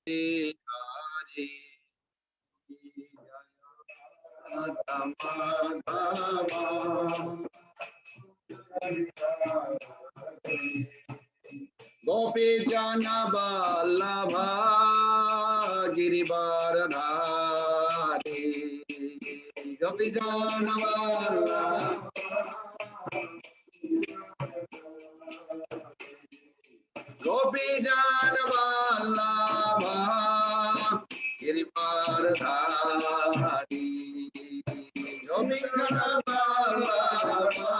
Hare Gopi Jana Vallabha Girivaradhari Gopi Jana Vallabha Gopi Jana Vallabha Girivaradhari Gopi Jana Vallabha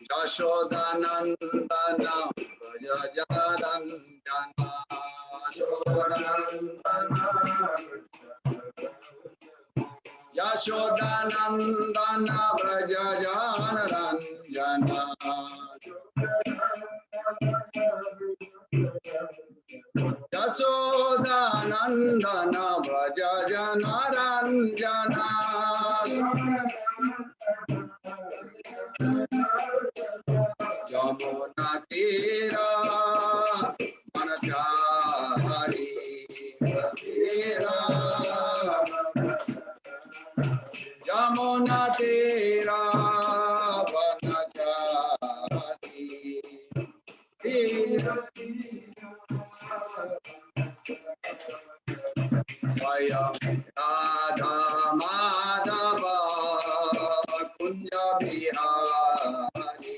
Yashodanandana Brajajanandana Yashodanandana Brajajanandana Yashodanandana Brajajanandana Yamuna Tira Manachari Tira Yamuna Tira Manachari Tira Vaya Radha Madhava Kunja Bihari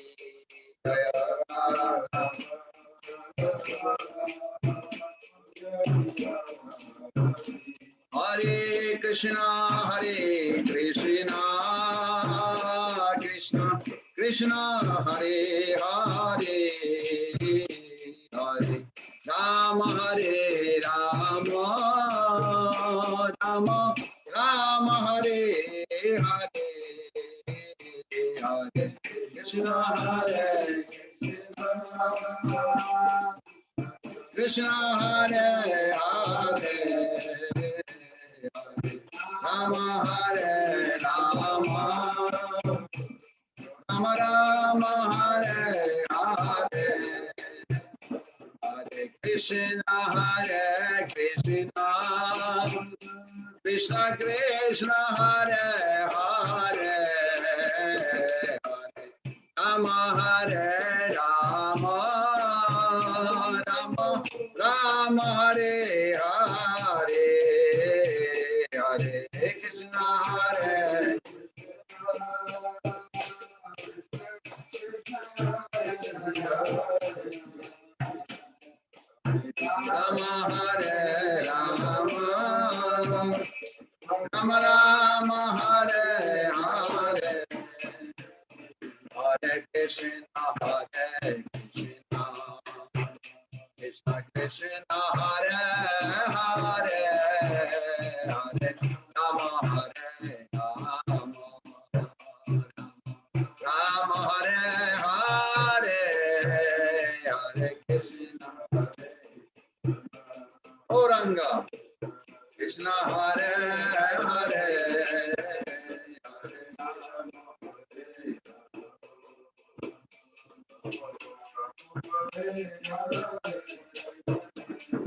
Hare Krishna Krishna Krishna Hare Hare Hare Rama Hare Rama Rama Rama Hare Hare Hare Krishna Hare Krishna Hare Hare Rama Hare Rama Rama Rama Hare Hare Hare Krishna Krishna Krishna Krishna Hare Hare Hare Rama Hare Rama Rama Rama Hare Hare Hare Krishna Hare Rama Hare Rama Rama Rama Hare Hare Hare Krishna Krishna Krishna Hare Hare Hare Rama Hare Rama Rama Hare Hare Hare Krishna Auranga Krishna Hare Hare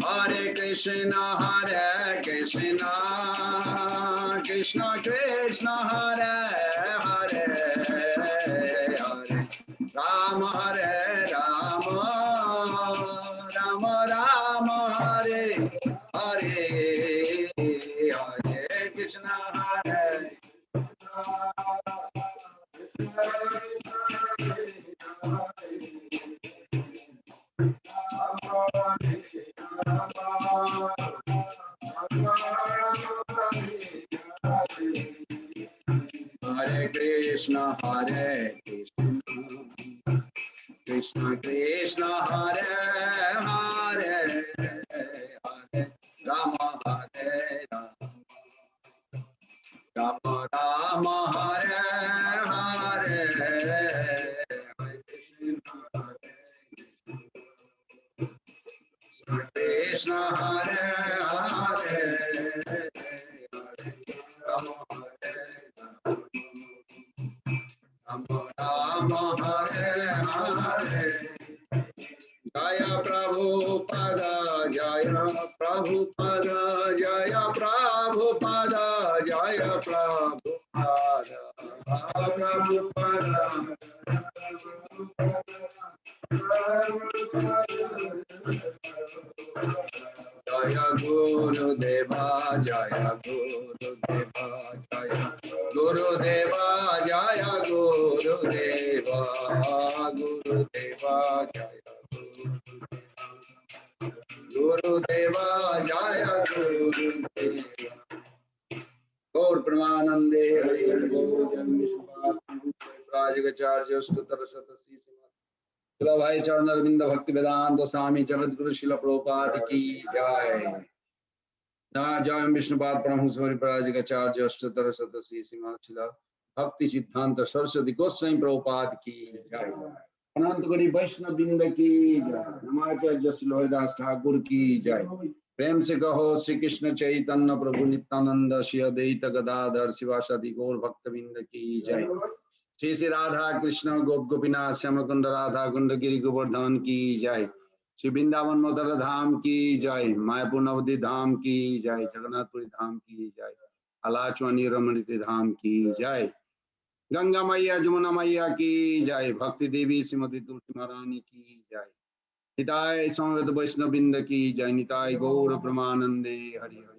Hare Krishna Krishna Krishna Hare Hare Hare Rama Hare Rama Rama Rama Hare Hare Hare Krishna Hare Hare Krishna Krishna Krishna Hare Hare Hare Rama Hare Rama Rama Hare Hare Krishna Hare Hare Rama Hare Rama Rama Hare Hare Jaya Gurudeva Jaya Gurudeva Gurudeva Jaya Gurudeva Jaya Gurudeva Gaur Pramanande Hari Gaur Janmishpat Rajagacharya Stotra Satasi Shila Bhai Charanarvinda Bhakti Vedanta Swami Jagadguru Shila Prabhupada Ki Jai Na Jayam Vishnupad Paramahamsa Parajagacharya Stotra Satasi Shila Bhakti Siddhanta Saraswati Goswami Prabhupada Ki Jai Anantagari Vaishnava Binda Ki Jai Namacharya Shila Haridas Thakur Ki Jai प्रेम से कहो श्री कृष्ण चैतन्य प्रभु नित्यानंद श्री अद्वैत गदाधर शिवासादि गौर भक्तबिंद की जय श्री श्री राधा कृष्ण गोप गोपीनाथ श्याम कुंड राधा कुंड गिरि गोवर्धन की जय श्री वृंदावन मधुर धाम की जय मायापुर नवदी धाम की जय जगन्नाथपुरी धाम की जय अलाचवानी रमणीति धाम की जय गंगा मैया जमुना मैया की जय भक्ति देवी श्रीमती तुलसी महारानी की जय निताय समवेत वैष्णव बिंद की जय निताय गौर प्रमानंदे Hari Hari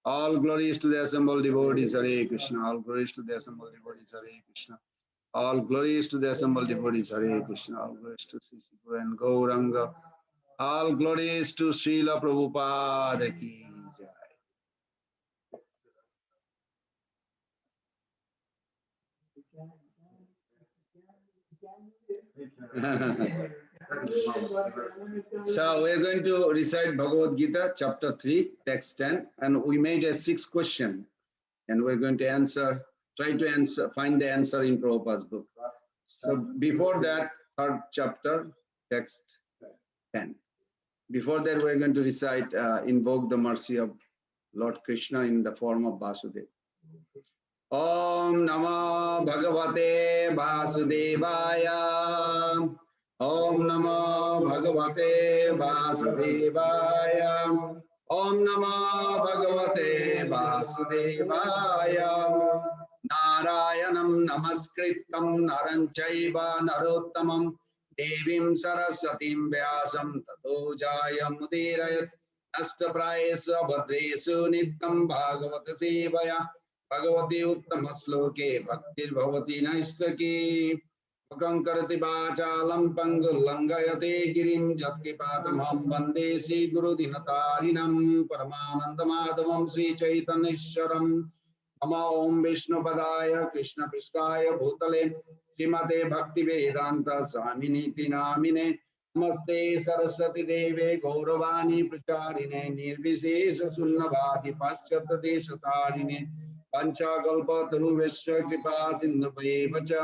all glories to the assembled devotees Hare Krishna all glories to the assembled devotees Hare Krishna all glories to the assembled devotees Hare Krishna all glories to Sri Guru and Gauranga all glories to Srila Prabhupada ki jai So we are going to recite Bhagavad Gita, chapter 3, text 10, and we made a 6 question, and we're going to try to answer, find the answer in Prabhupada's book. So before that, third chapter, text 10. Before that, we're going to recite, invoke the mercy of Lord Krishna in the form of Vasudeva. Om Namo Bhagavate Vasudevaya. Om Namo Bhagavate Vasudevaya. Om Namo Bhagavate Vasudevaya. Narayanam Namaskritam Naranchaiva Narottamam Devim Sarasatim Vyasam Tato Jayam Mudirayat Astaprayesu Bhadresu Nityam Bhagavata Sevaya Bhagavati Uttama Sloke Bhaktir Bhavati Naistaki Kankarati Bachalam Pangulangayate Girim Jatkipatamam Bande Sri Guru Dinatarinam Paramanandamadavam Sri Chaitanishwaram Nama Om Vishnu Padaya Krishna Pristaya Bhutale Srimate Bhakti Vedanta Swaminiti Namine Namaste Saraswati Deve Gauravani Pracharine Nirvishesha Sunnavati Paschata Deshatarine Panchakalpa Taruveshya Kripa Sindhuvaevacha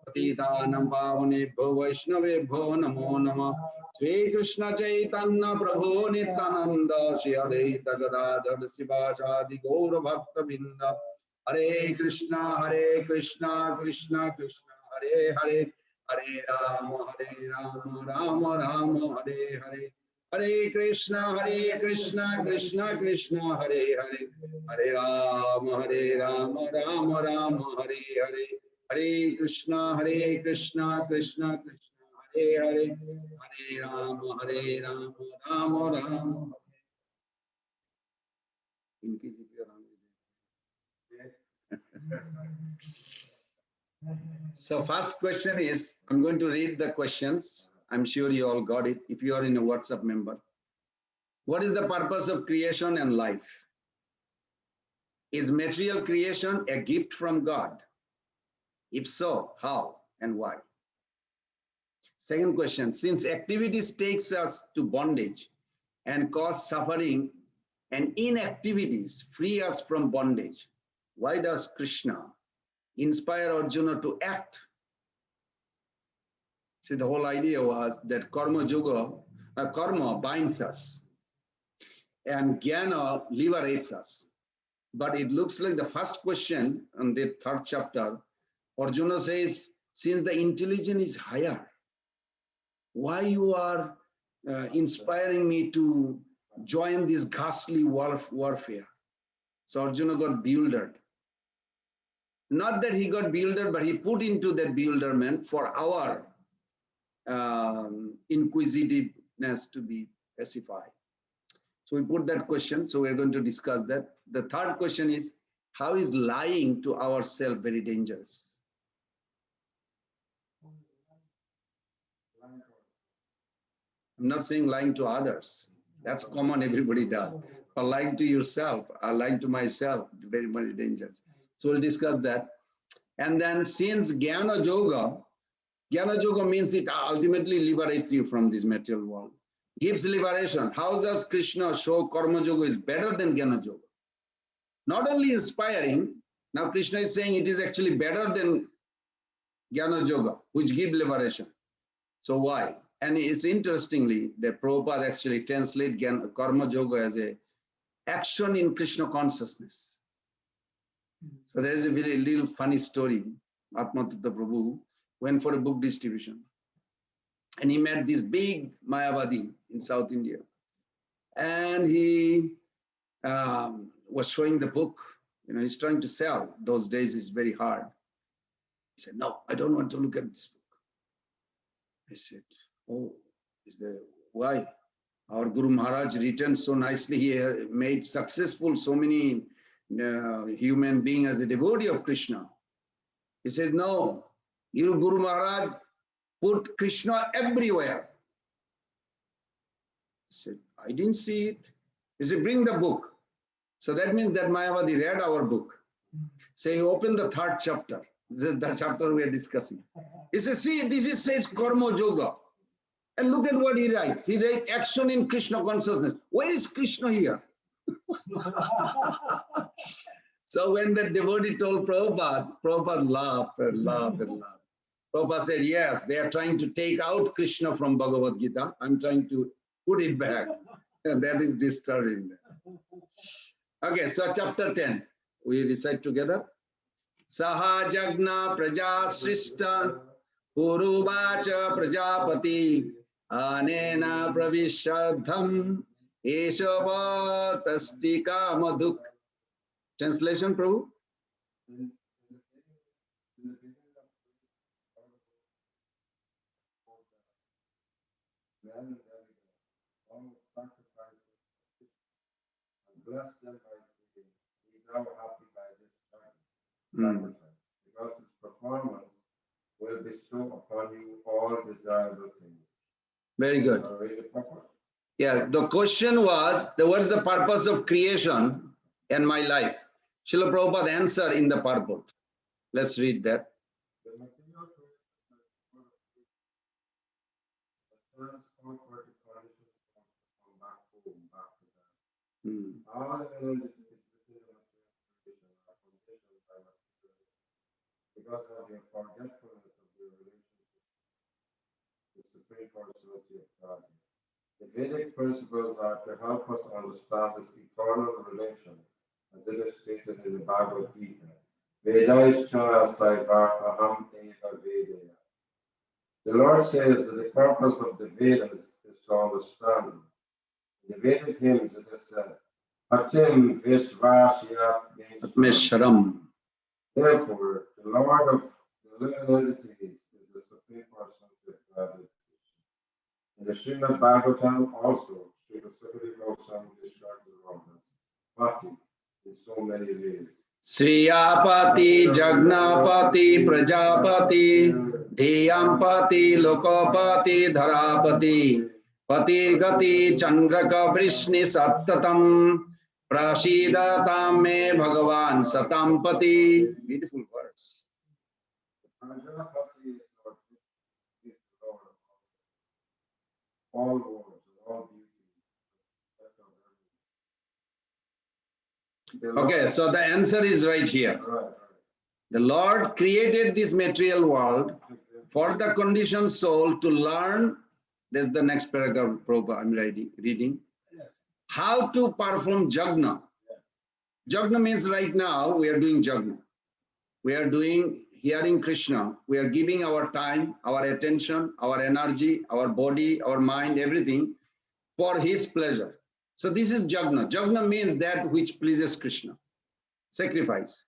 Patitanam Pavanebhyo Vaishnavebhyo Namo Namah Sri Krishna Chaitanya Prabhu Nityananda Shri Advaita Gadadhar Sivasadi Gaura Bhakta Binda Hare Krishna Krishna Krishna Hare Hare Hare Rama Rama Rama Hare Hare Hare Krishna Krishna Krishna Hare Hare Hare Rama Rama Rama Hare Hare Hare Krishna Krishna Krishna Hare Hare Hare Rama Rama Rama. In case if you are hungry. So first question is, I'm going to read the questions. I'm sure you all got it if you are in a WhatsApp member. What is the purpose of creation and life? Is material creation a gift from God? If so, how and why? Second question, since activities takes us to bondage and cause suffering and inactivities free us from bondage, why does Krishna inspire Arjuna to act? See, the whole idea was that karma binds us and jnana liberates us. But it looks like the first question on the third chapter, Arjuna says, since the intelligence is higher, why you are inspiring me to join this ghastly warfare? So Arjuna got bewildered. Not that he got bewildered, but he put into that bewilderment for our inquisitiveness to be pacified. So we put that question. So we're going to discuss that. The third question is, how is lying to ourselves very dangerous? I'm not saying lying to others. That's common, everybody does. Or lying to yourself, or lying to myself, very, very dangerous. So we'll discuss that. And then since Jnana Yoga means it ultimately liberates you from this material world. Gives liberation. How does Krishna show Karma Yoga is better than Jnana Yoga? Not only inspiring, now Krishna is saying it is actually better than Jnana Yoga, which give liberation. So why? And it's interestingly that Prabhupada actually translate Karma Yoga as a action in Krishna consciousness. So there is a very little funny story. Atmatattva Prabhu went for a book distribution. And he met this big Mayavadi in South India. And he was showing the book. You know, he's trying to sell. Those days it's very hard. He said, no, I don't want to look at this book. I said, oh, why? Our Guru Maharaj written so nicely. He made successful so many human beings as a devotee of Krishna. He said, no, your Guru Maharaj put Krishna everywhere. I said, I didn't see it. He said, bring the book. So that means that Mayavadi read our book. So he opened the third chapter. This is the chapter we are discussing. He says, see, this says Karma Yoga. And look at what he writes. He writes action in Krishna consciousness. Where is Krishna here? So when the devotee told Prabhupada, Prabhupada laughed and laughed and laughed. Prabhupada said, yes, they are trying to take out Krishna from Bhagavad Gita. I'm trying to put it back. And that is disturbing. Okay, so chapter 10. We recite together. Saha Jagna Praja Srishta Puruvacha Prajapati Anena Pravishadham Eshava Tastika Madhuk. Translation, Prabhu? Bless them by saying, be thou happy by this sacrifice, because its performance will bestow upon you all desirable things. Very good. Yes, the question was, what's the purpose of creation in my life? Srila Prabhupada answered in the purport. Let's read that. All elements because of your forgetfulness of your relationship with the Supreme Personality of God. The Vedic principles are to help us understand this eternal relation, as it is stated in the Bhagavad Gita. Vedaishcha saivarthaham eva vedaya. The Lord says that the purpose of the Vedas is to understand. In the Vedic hymns it is said, Patim Vishvashyat Mishram. Therefore, the Lord of the living entities is the Supreme Personality of God. In the Srimad Bhagavatam also, Srila Sukadeva Goswami describes the Lord as Pati in so many ways. Sriyapati, Jagnapati, Prajapati, Dhiyampati, Lokapati, Dharapati, Pati Gati, Chandraka Vrishni Sattatam, Prashidatam me Bhagavan Satampati. Beautiful verse. Prajapati is Lord, is the Lord of all worlds, all beauty. Okay, so the answer is right here. Right. The Lord created this material world for the conditioned soul to learn. That's the next paragraph, Prabhupada, I'm reading. How to perform jagna. Jagna means right now we are doing jagna. We are doing hearing Krishna. We are giving our time, our attention, our energy, our body, our mind, everything for his pleasure. So this is jagna. Jagna means that which pleases Krishna. Sacrifice.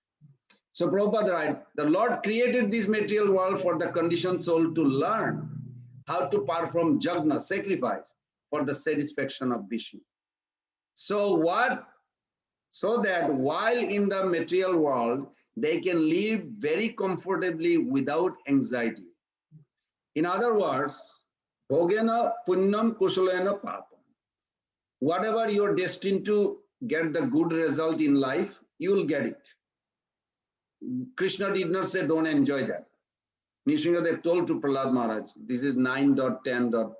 So Prabhupada writes, the Lord created this material world for the conditioned soul to learn how to perform jagna, sacrifice, for the satisfaction of Vishnu. So that while in the material world, they can live very comfortably without anxiety. In other words, bhogena punyam kusalena papam. Whatever you're destined to get the good result in life, you will get it. Krishna did not say don't enjoy that. Nisringadev told to Prahlad Maharaj, this is 9.10.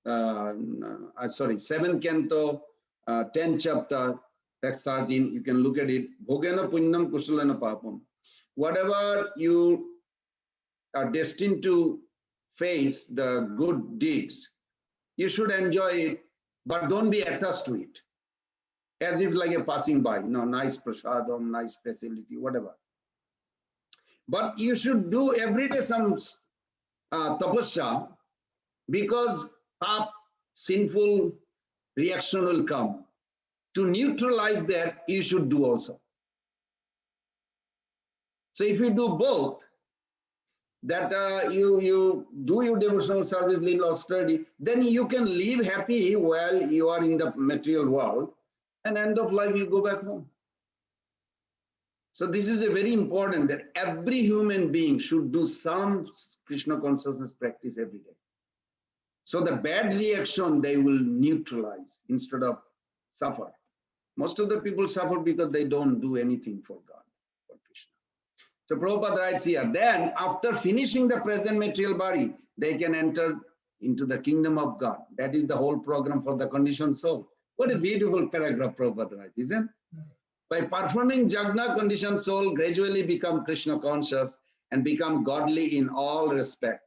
7th canto, 10th chapter, text 13, you can look at it. Bhogena punyam kusalena papam. Whatever you are destined to face, the good deeds, you should enjoy it, but don't be attached to it. As if like a passing by, nice prasadam, nice facility, whatever. But you should do every day some tapasya, because sinful reaction will come. To neutralize that, you should do also. So if you do both, that you do your devotional service, little austerity, then you can live happy while you are in the material world, and end of life you go back home. So this is a very important, that every human being should do some Krishna consciousness practice every day. So the bad reaction they will neutralize instead of suffer. Most of the people suffer because they don't do anything for God, for Krishna. So Prabhupada writes here, then after finishing the present material body, they can enter into the kingdom of God. That is the whole program for the conditioned soul. What a beautiful paragraph Prabhupada writes, isn't it? By performing Jagna, conditioned soul gradually become Krishna conscious and become godly in all respect.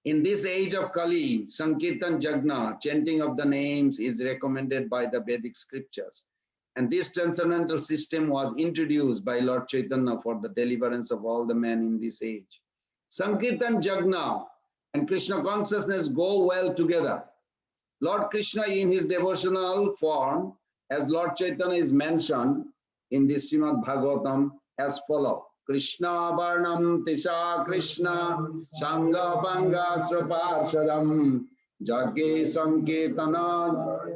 In this age of Kali, Sankirtan Jagna, chanting of the names, is recommended by the Vedic scriptures. And this transcendental system was introduced by Lord Chaitanya for the deliverance of all the men in this age. Sankirtan Jagna and Krishna consciousness go well together. Lord Krishna in his devotional form, as Lord Chaitanya is mentioned in this Srimad Bhagavatam, as follows. Krishna Varnam Tisha Krishna Shanga Banga Sraparshadam Jagge Sanketana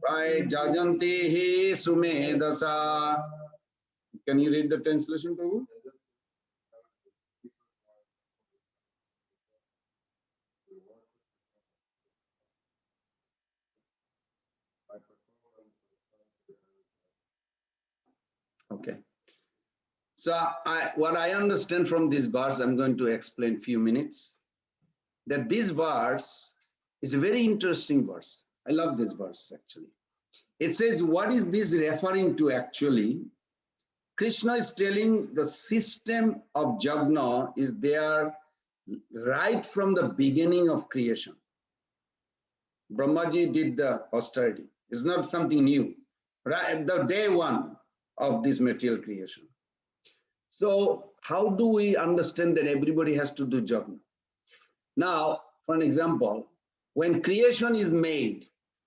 Right Jajanti He Sumedasa. Can you read the translation, Prabhu? Okay. So what I understand from this verse, I'm going to explain few minutes. That this verse is a very interesting verse. I love this verse actually. It says, what is this referring to actually? Krishna is telling the system of Jagna is there right from the beginning of creation. Brahmaji did the austerity. It's not something new. Right at the day one of this material creation. So how do we understand that everybody has to do Jagna? Now, for an example, when creation is made,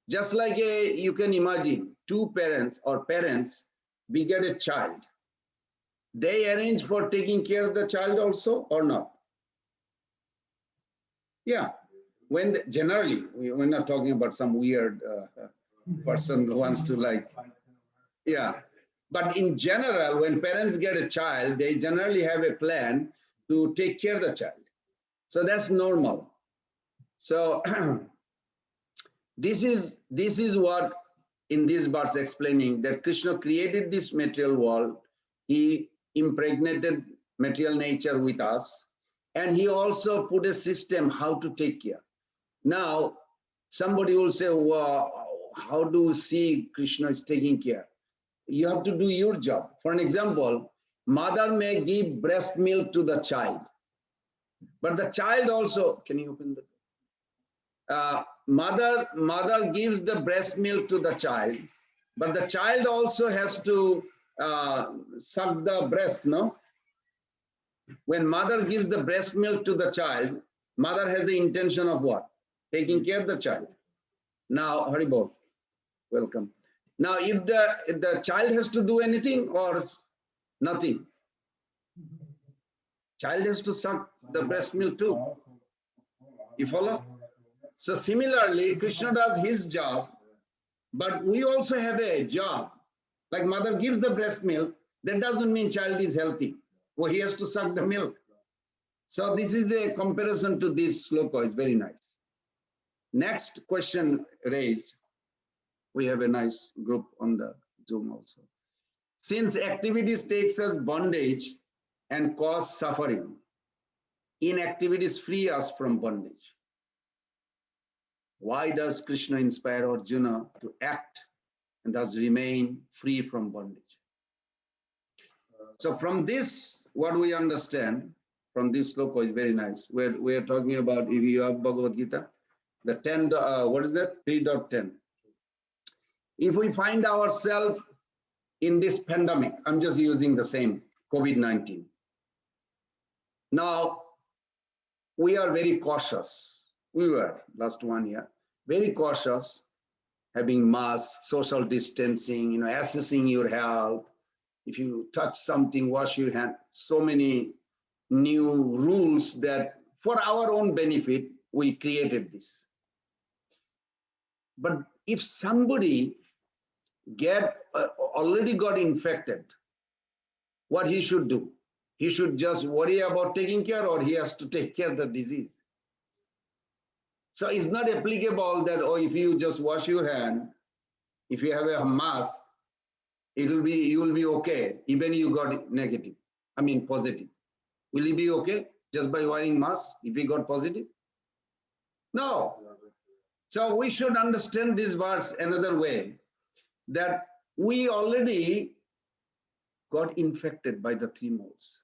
just like you can imagine two parents or parents beget a child. They arrange for taking care of the child also or not? Yeah. When generally, we're not talking about some weird person who wants to like, yeah. But in general, when parents get a child, they generally have a plan to take care of the child. So that's normal. So this is what in this verse explaining that Krishna created this material world. He impregnated material nature with us, and he also put a system how to take care. Now, somebody will say, well, how do you see Krishna is taking care? You have to do your job. For an example, mother may give breast milk to the child, but the child also, can you open the mother gives the breast milk to the child, but the child also has to suck the breast, no? When mother gives the breast milk to the child, mother has the intention of what? Taking care of the child. Now, Haribol, welcome. Now, if the child has to do anything or nothing, child has to suck the breast milk too. You follow? So similarly, Krishna does his job, But we also have a job. Like mother gives the breast milk, that doesn't mean child is healthy. Well, he has to suck the milk. So this is a comparison to this sloka. It's very nice. Next question raised. We have a nice group on the Zoom also. Since activities takes us bondage and cause suffering, inactivities free us from bondage. Why does Krishna inspire Arjuna to act and thus remain free from bondage? So from this, what we understand from this sloka is very nice. We are talking about, if you have Bhagavad Gita, the 10, what is that? 3.10. If we find ourselves in this pandemic, I'm just using the same COVID-19. Now, we are very cautious. We were last 1 year, very cautious, having masks, social distancing, assessing your health. If you touch something, wash your hand. So many new rules that for our own benefit, we created this. But if somebody already got infected, what he should do? He should just worry about taking care, or he has to take care of the disease. So it's not applicable that, if you just wash your hand, if you have a mask, you will be okay, even you got negative, positive. Will you be okay just by wearing mask if you got positive? No. So we should understand this verse another way, that we already got infected by the 3 modes.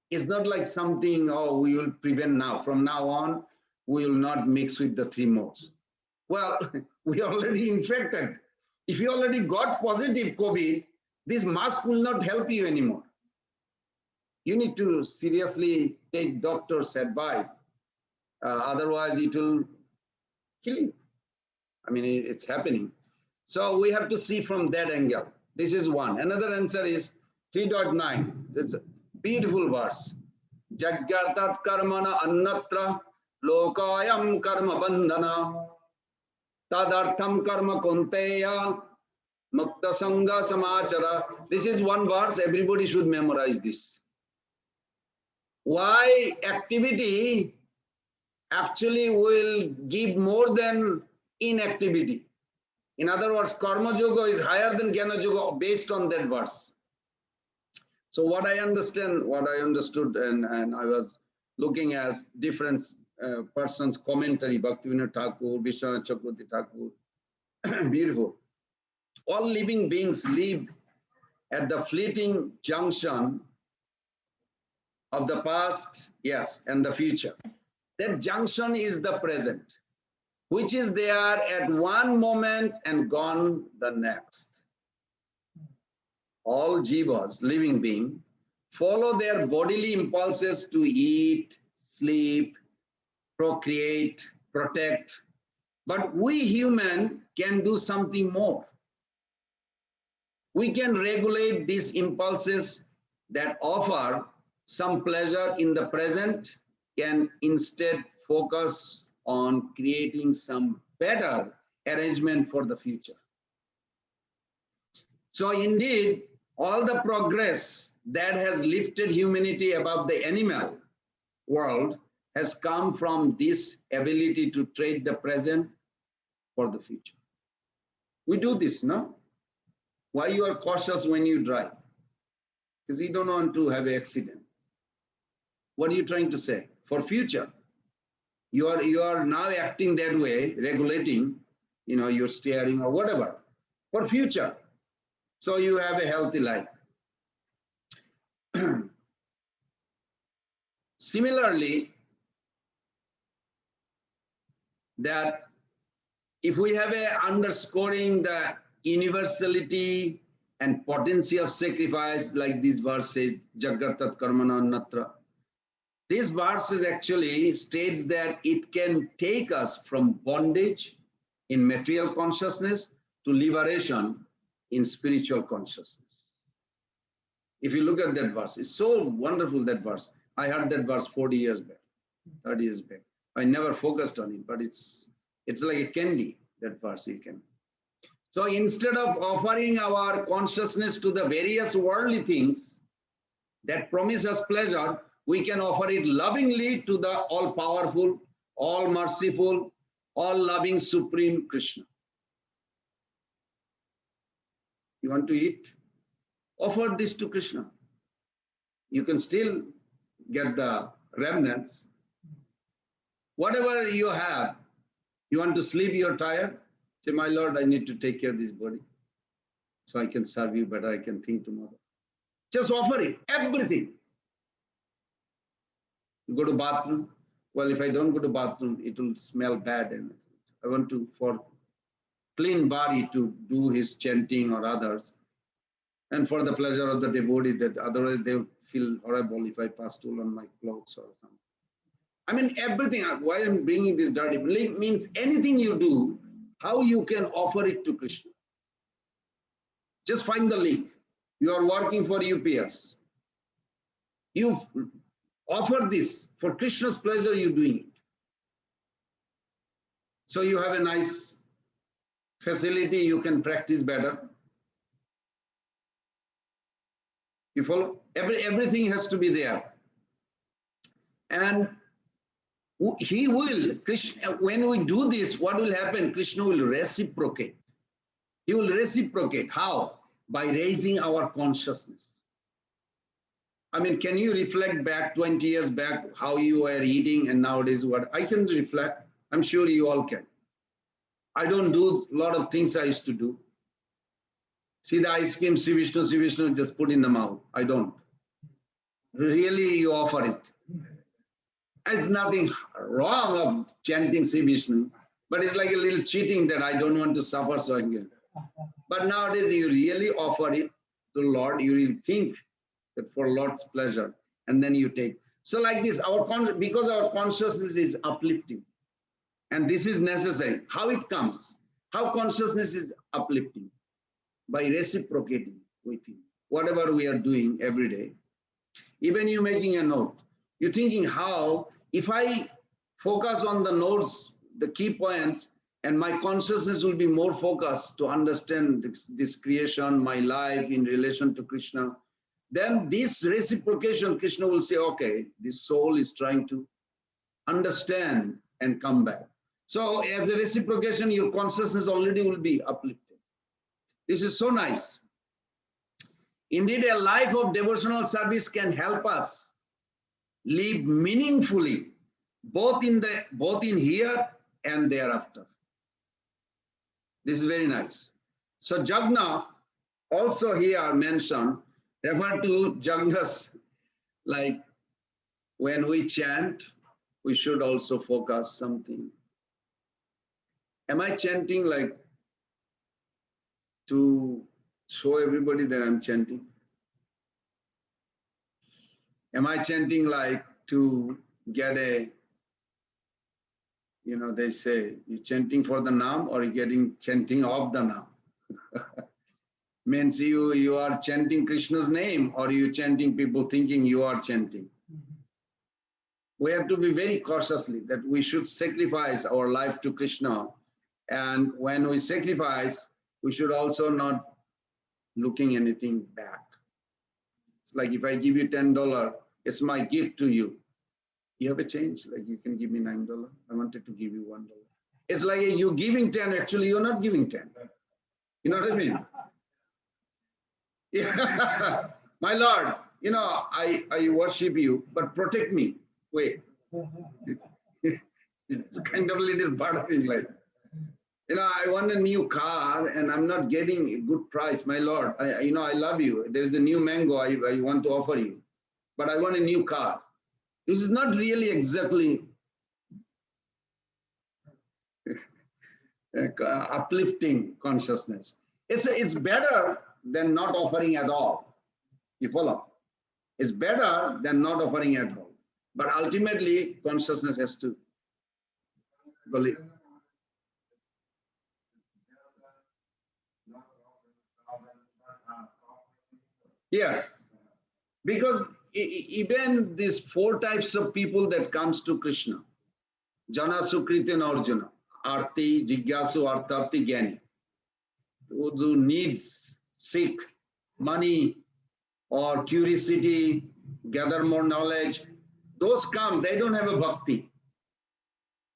It's not like something, we will prevent now. From now on, we will not mix with the 3 modes. Well, we already infected. If you already got positive COVID, this mask will not help you anymore. You need to seriously take doctor's advice. Otherwise, it will kill you. It's happening. So we have to see from that angle. This is one. Another answer is 3.9. This beautiful verse. Jaggartat karmana annatra lokayam karma bandhana tadartham karma kunteya mukta sangha samachara. This is one verse. Everybody should memorize this. Why activity actually will give more than inactivity? In other words, karma yoga is higher than jnana yoga based on that verse. So what I understood, and I was looking at different persons' commentary, Bhaktivinoda Thakur, Vishwanath Chakravarti Thakur, beautiful. All living beings live at the fleeting junction of the past, yes, and the future. That junction is the present, which is there at one moment and gone the next. All jivas, living beings, follow their bodily impulses to eat, sleep, procreate, protect. But we human can do something more. We can regulate these impulses that offer some pleasure in the present, can instead focus on creating some better arrangement for the future. So indeed, all the progress that has lifted humanity above the animal world has come from this ability to trade the present for the future. We do this, no? Why you are cautious when you drive? Because you don't want to have an accident. What are you trying to say? For future. You are now acting that way, regulating, your steering or whatever, for future. So you have a healthy life. Similarly, that if we have a underscoring the universality and potency of sacrifice, like this verse says, Jaggartat karmana annatra. This verse actually states that it can take us from bondage in material consciousness to liberation in spiritual consciousness. If you look at that verse, it's so wonderful, that verse. I heard that verse 40 years back, 30 years back. I never focused on it, but it's like a candy, that verse you can. So instead of offering our consciousness to the various worldly things that promise us pleasure, we can offer it lovingly to the all-powerful, all-merciful, all-loving Supreme Krishna. You want to eat? Offer this to Krishna. You can still get the remnants. Whatever you have, you want to sleep, you're tired, say, my Lord, I need to take care of this body so I can serve you better, I can think tomorrow. Just offer it, everything. You go to bathroom. Well, if I don't go to bathroom, it will smell bad. And I want to, for clean body, to do his chanting or others. And for the pleasure of the devotee, that otherwise they will feel horrible if I pass stool on my clothes or something. I mean, everything. Why I'm bringing this dirty link means anything you do, how you can offer it to Krishna. Just find the link. You are working for UPS. You offer this for Krishna's pleasure, you're doing it. So you have a nice facility, you can practice better. You follow? Everything has to be there. And he will, Krishna, when we do this, what will happen? Krishna will reciprocate. He will reciprocate. How? By raising our consciousness. I mean, can you reflect back 20 years back how you were eating and nowadays what? I can reflect. I'm sure you all can. I don't do a lot of things I used to do. See the ice cream, Sri Vishnu, just put in the mouth. I don't. Really, you offer it. There's nothing wrong of chanting Sri Vishnu, but it's like a little cheating that I don't want to suffer, so I can. But nowadays, you really offer it to Lord. You really think that for Lord's pleasure, and then you take. So like this, because our consciousness is uplifting, and this is necessary. How it comes? How consciousness is uplifting? By reciprocating with him. Whatever we are doing every day, even you making a note, you're thinking how, if I focus on the notes, the key points, and my consciousness will be more focused to understand this creation, my life in relation to Krishna, then this reciprocation, Krishna will say, okay, this soul is trying to understand and come back. So as a reciprocation, your consciousness already will be uplifted. This is so nice. Indeed, a life of devotional service can help us live meaningfully, both in here and thereafter. This is very nice. So Jagna also here mentioned, refer to Jagnas, like when we chant, we should also focus something. Am I chanting like to show everybody that I'm chanting? Am I chanting like to get a, you know, they say, you chanting for the Naam or you getting chanting of the Naam? Means you are chanting Krishna's name or you chanting people thinking you are chanting. We have to be very cautiously that we should sacrifice our life to Krishna. And when we sacrifice, we should also not looking anything back. It's like if I give you $10, it's my gift to you. You have a change, like you can give me $9. I wanted to give you $1. It's like you giving 10, actually you're not giving 10. You know what I mean? Yeah. My Lord, you know, I worship you, but protect me. Wait. It's kind of a little bargaining, like, you know, I want a new car and I'm not getting a good price. My Lord, you know, I love you. There's the new mango I want to offer you, but I want a new car. This is not really exactly uplifting consciousness. It's better than not offering at all. You follow? It's better than not offering at all. But ultimately, consciousness has to believe. Yes, because even these 4 types of people that comes to Krishna, Jana, Sukriti and Arjuna, Arti, Jigyasu, Artharti, Gyani. who needs, seek money or curiosity, gather more knowledge, those come, they don't have a bhakti.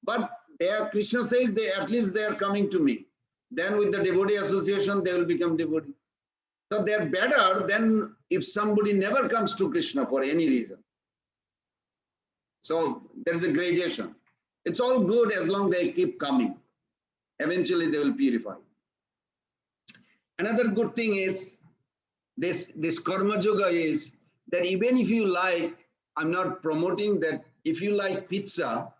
But they are, Krishna says, they at least they are coming to me. Then with the devotee association, they will become devotee. So they are better than if somebody never comes to Krishna for any reason. So there is a gradation. It's all good as long as they keep coming. Eventually they will purify. Another good thing is this karma yoga is that even if you like, I'm not promoting that, if you like pizza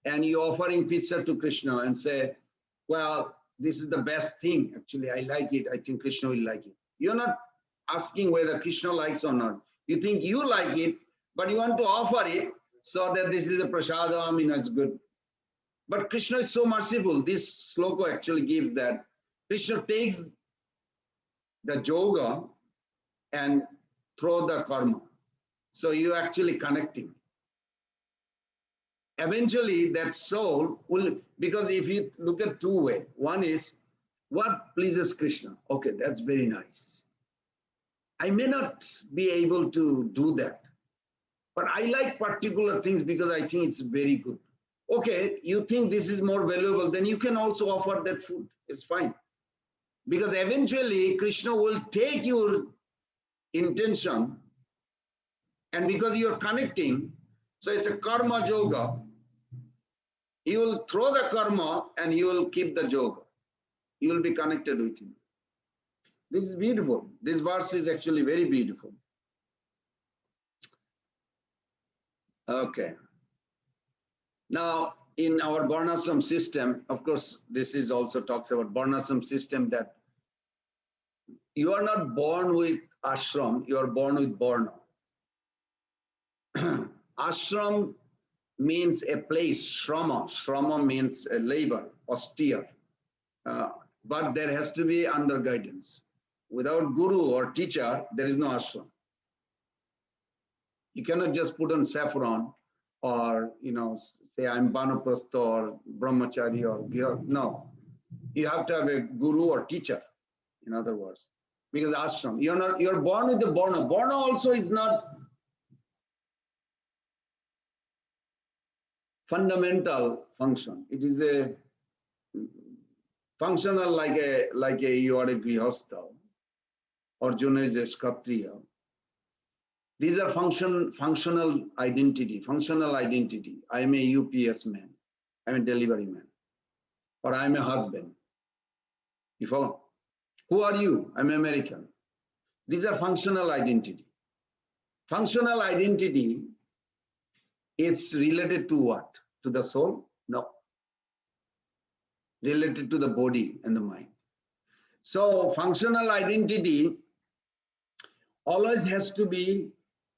and you're offering pizza to Krishna and say, well, this is the best thing, actually, I like it, I think Krishna will like it. You're not asking whether Krishna likes or not. You think you like it, but you want to offer it so that this is a prasadam, it's good. But Krishna is so merciful. This sloka actually gives that. Krishna takes the yoga and throw the karma. So you're actually connecting. Eventually that soul will, because if you look at two ways, one is what pleases Krishna. Okay, that's very nice. I may not be able to do that, but I like particular things because I think it's very good. Okay, you think this is more valuable, then you can also offer that food. It's fine. Because eventually Krishna will take your intention, and because you're connecting, so it's a karma yoga. He will throw the karma and he will keep the yoga. You will be connected with him. This is beautiful. This verse is actually very beautiful. Okay. Now, in our Varnashram system, of course, this is also talks about Varnashram system, that you are not born with ashram, you are born with Varna. Ashram means a place, shrama. Shrama means a labor, austere. But there has to be under guidance. Without guru or teacher, there is no ashram. You cannot just put on saffron or, say I'm Banaprastha or Brahmachari or, no. You have to have a guru or teacher, in other words. Because ashram, you're born with the Varna. Varna also is not fundamental function. It is a functional like you are a grihastha. Arjuna is a Kshatriya. These are functional identity, functional identity. I am a UPS man, I'm a delivery man, or I'm a husband. You follow? Who are you? I'm American. These are functional identity. Functional identity is related to what? To the soul? No. Related to the body and the mind. So functional identity always has to be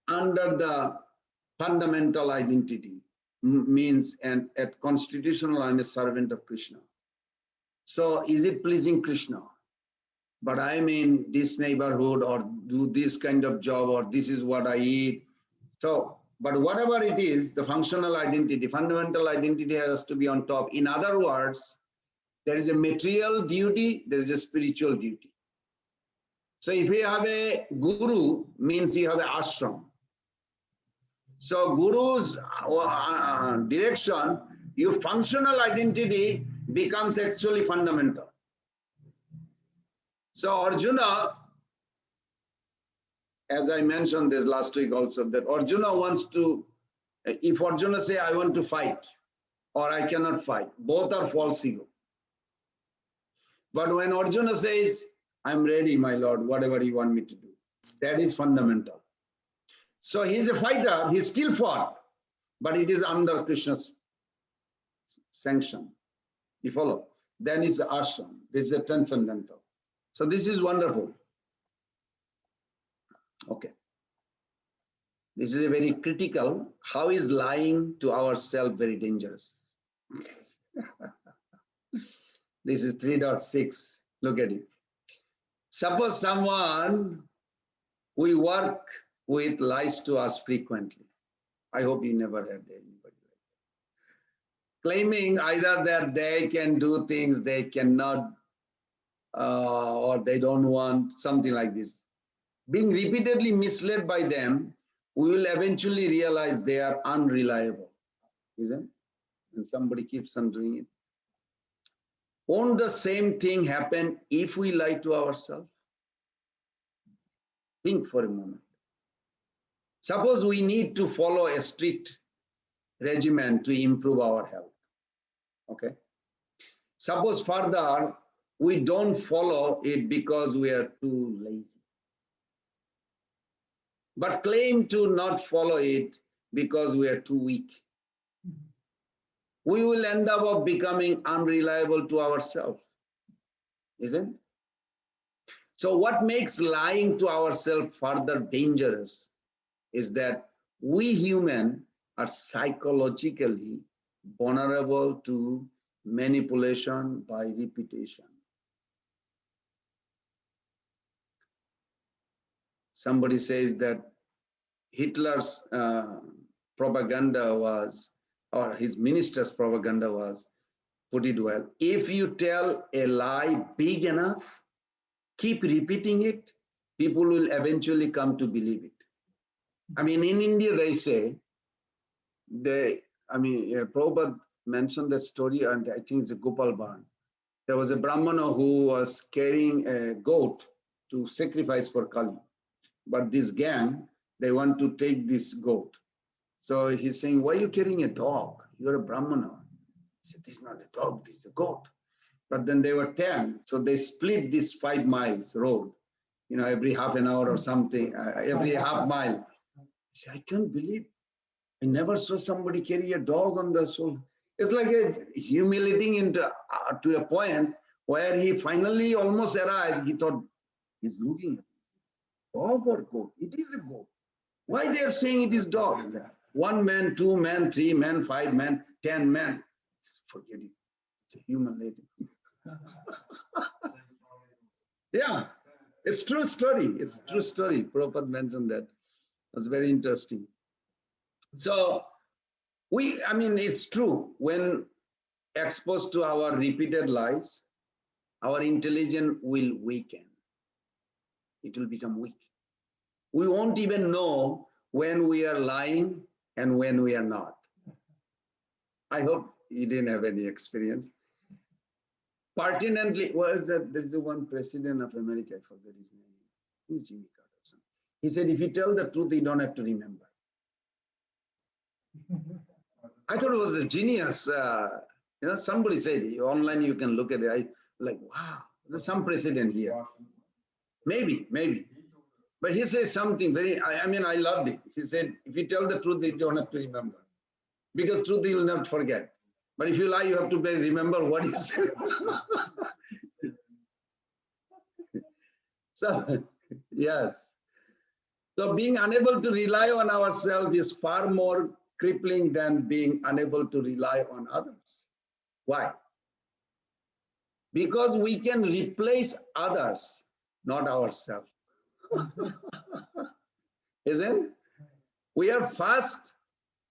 under the fundamental identity, means, and at constitutional, I'm a servant of Krishna. So is it pleasing Krishna? But I'm in this neighborhood or do this kind of job or this is what I eat. So, but whatever it is, the functional identity, fundamental identity has to be on top. In other words, there is a material duty, there is a spiritual duty. So if you have a guru, means you have an ashram. So guru's direction, your functional identity becomes actually fundamental. So Arjuna, as I mentioned this last week also, that Arjuna wants to, if Arjuna say, I want to fight or I cannot fight, both are false ego. But when Arjuna says, I'm ready, my Lord, whatever you want me to do, that is fundamental. So he's a fighter, he still fought, but it is under Krishna's sanction. You follow? Then it's the ashram, this is a transcendental. So this is wonderful. Okay. This is a very critical. How is lying to ourselves very dangerous? This is 3.6. Look at it. Suppose someone we work with lies to us frequently. I hope you never had anybody like that. Claiming either that they can do things they cannot or they don't want, something like this. Being repeatedly misled by them, we will eventually realize they are unreliable, isn't it? And somebody keeps on doing it. Won't the same thing happen if we lie to ourselves? Think for a moment. Suppose we need to follow a strict regimen to improve our health. Okay. Suppose further, we don't follow it because we are too lazy, but claim to not follow it because we are too weak. We will end up becoming unreliable to ourselves, isn't it? So what makes lying to ourselves further dangerous is that we human are psychologically vulnerable to manipulation by repetition. Somebody says that Hitler's propaganda was, or his minister's propaganda was, put it well, if you tell a lie big enough, keep repeating it, people will eventually come to believe it. I mean, in India, they say, Prabhupada mentioned that story, and I think it's a Gopal Bhan. There was a Brahmana who was carrying a goat to sacrifice for Kali. But this gang, they want to take this goat. So he's saying, why are you carrying a dog? You're a Brahmana. He said, this is not a dog, this is a goat. But then they were 10. So they split this 5 miles road, every half an hour or something, every half mile. He said, I can't believe, I never saw somebody carry a dog on the soul. It's like a humiliating into to a point where he finally almost arrived. He thought, he's looking at dog or goat? It is a goat. Why they are saying it is dog? 1 man, 2 men, 3 men, 5 men, 10 men. Forget it. It's a human lady. Yeah, it's true story. It's true story. Prabhupada mentioned that. That's very interesting. So it's true. When exposed to our repeated lies, our intelligence will weaken. It will become weak. We won't even know when we are lying and when we are not. I hope you didn't have any experience. Pertinently, what is that? There's the one president of America, I forget his name. He's Jimmy Carter. He said, if you tell the truth, you don't have to remember. I thought it was a genius. Somebody said, online you can look at it. Wow, there's some president here. Maybe. But he says something very, I loved it. He said, if you tell the truth, you don't have to remember. Because truth you will not forget. But if you lie, you have to remember what you said. So, yes. So being unable to rely on ourselves is far more crippling than being unable to rely on others. Why? Because we can replace others, not ourselves. Isn't? We are fast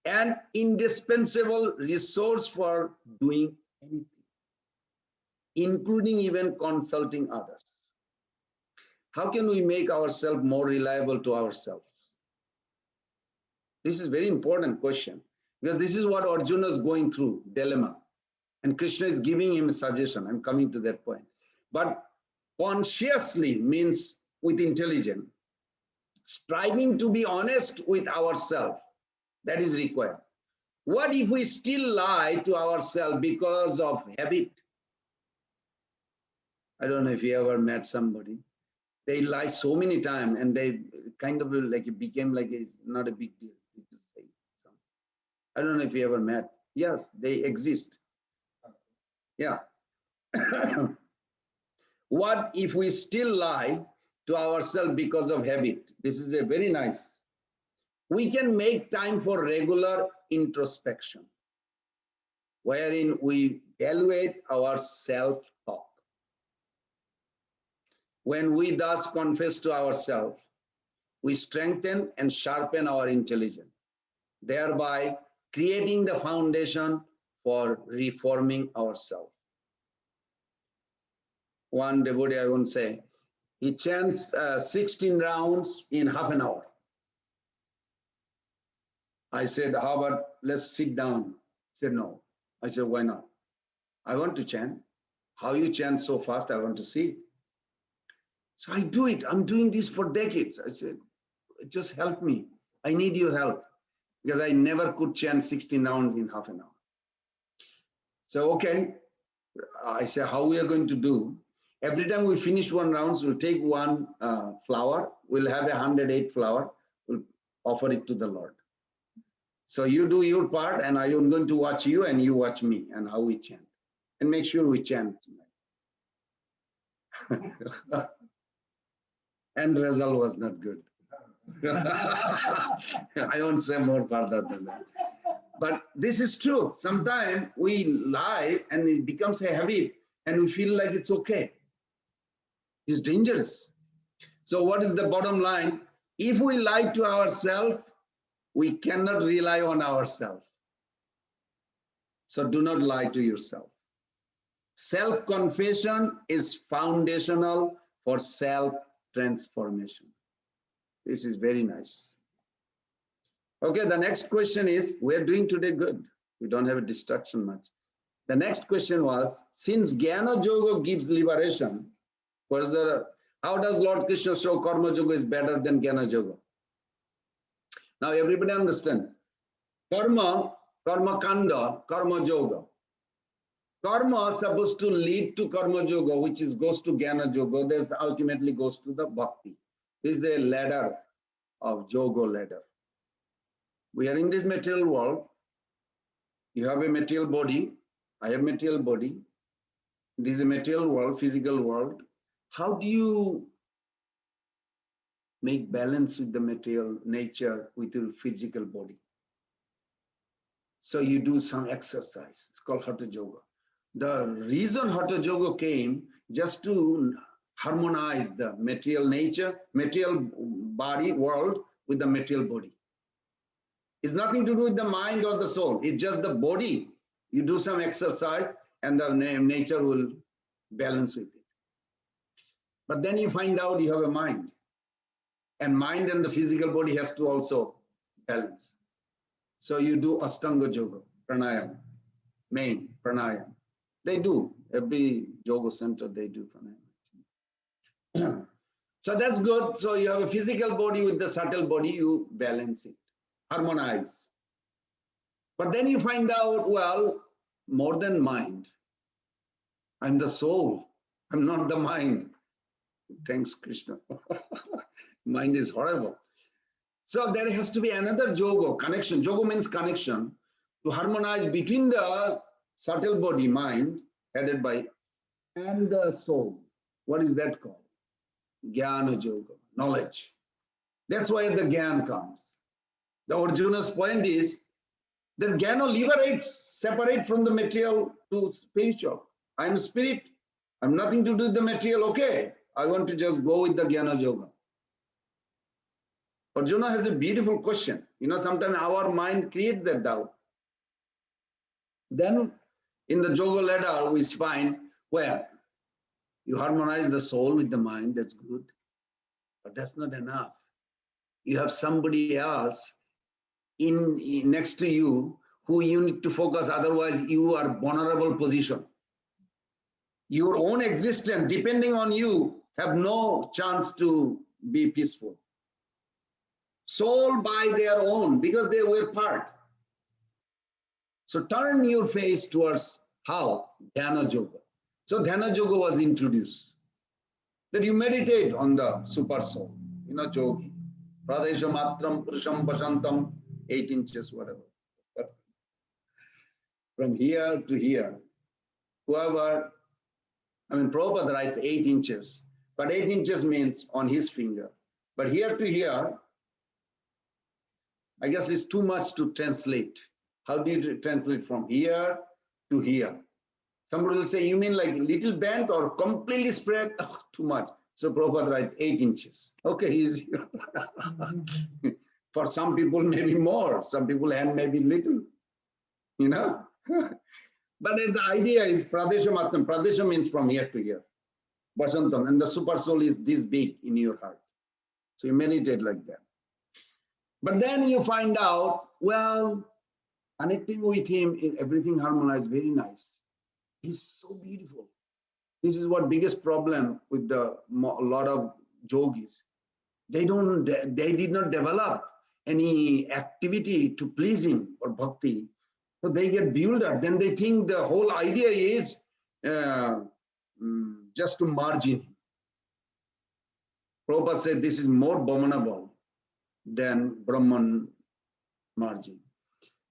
and indispensable resource for doing anything, including even consulting others. How can we make ourselves more reliable to ourselves? This is a very important question, because this is what Arjuna is going through, dilemma. And Krishna is giving him a suggestion. I'm coming to that point. But consciously means with intelligence, striving to be honest with ourselves, that is required. What if we still lie to ourselves because of habit? I don't know if you ever met somebody. They lie so many times and they kind of it became like it's not a big deal. I don't know if you ever met. Yes, they exist. Yeah. What if we still lie to ourselves because of habit? This is a very nice. We can make time for regular introspection, wherein we evaluate our self-talk. When we thus confess to ourselves, we strengthen and sharpen our intelligence, thereby creating the foundation for reforming ourselves. one devotee, I won't say, he chants 16 rounds in half an hour. I said, how about let's sit down? He said, no. I said, why not? I want to chant. How you chant so fast, I want to see. So I do it. I'm doing this for decades. I said, just help me. I need your help. Because I never could chant 16 rounds in half an hour. So, okay. I said, how we are going to do? Every time we finish one round, we'll take one flower. We'll have 108 flower. We'll offer it to the Lord. So you do your part, and I am going to watch you, and you watch me, and how we chant. And make sure we chant. And result was not good. I won't say more further than that. But this is true. Sometimes we lie and it becomes a habit and we feel like it's okay. It's dangerous. So what is the bottom line? If we lie to ourselves, we cannot rely on ourselves. So do not lie to yourself. Self-confession is foundational for self-transformation. This is very nice. Okay, the next question is, we're doing today good. We don't have a distraction much. The next question was, since Jnana Yoga gives liberation, how does Lord Krishna show Karma Yoga is better than Jnana Yoga? Now everybody understand. Karma Kanda, Karma Yoga. Karma is supposed to lead to Karma Yoga, which goes to Jnana Yoga. This ultimately goes to the Bhakti. This is a ladder of Yoga ladder. We are in this material world. You have a material body. I have material body. This is a material world, physical world. How do you make balance with the material nature with your physical body? So you do some exercise. It's called Hatha Yoga. The reason Hatha Yoga came just to harmonize the material nature, material body world with the material body. It's nothing to do with the mind or the soul. It's just the body. You do some exercise and the nature will balance with it. But then you find out you have a mind. And mind and the physical body has to also balance. So you do Ashtanga Yoga, Pranayama, main Pranayama. They do. Every yoga center, they do Pranayama. So that's good. So you have a physical body with the subtle body, you balance it, harmonize. But then you find out, well, more than mind. I'm the soul. I'm not the mind. Thanks, Krishna. Mind is horrible. So there has to be another yoga, connection. Yoga means connection to harmonize between the subtle body, mind, headed by, and the soul. What is that called? Jnana Yoga, knowledge. That's why the Jnana comes. The Arjuna's point is that Jnana liberates, separate from the material to spiritual. I'm spirit. I'm nothing to do with the material. Okay, I want to just go with the Jnana Yoga. Arjuna has a beautiful question. You know, sometimes our mind creates that doubt. Then in the yoga ladder, we find, well, you harmonize the soul with the mind, that's good. But that's not enough. You have somebody else next to you who you need to focus, otherwise you are vulnerable position. Your own existence, depending on you, have no chance to be peaceful. Soul by their own, because they were part. So turn your face towards how? Dhyana Yoga. So Dhyana Yoga was introduced. That you meditate on the super soul, you know, yogi. Pradesha matram purusham vasantam, 8 inches, whatever. But from here to here, whoever, I mean, Prabhupada writes 8 inches, but 8 inches means on his finger. But here to here, I guess it's too much to translate. How do you translate from here to here? Somebody will say, you mean like little bent or completely spread? Oh, too much. So Prabhupada writes 8 inches. Okay, easy. For some people, maybe more. Some people hand maybe little, you know. But the idea is Pradesha Mattam. Pradesha means from here to here. Vasantam, and the super soul is this big in your heart. So you meditate like that. But then you find out, well, connecting with him, everything harmonized, very nice. He's so beautiful. This is what biggest problem with a lot of yogis. They did not develop any activity to please him or bhakti. So they get bewildered. Then they think the whole idea is just to margin him. Prabhupada said this is more abominable than Brahman margin.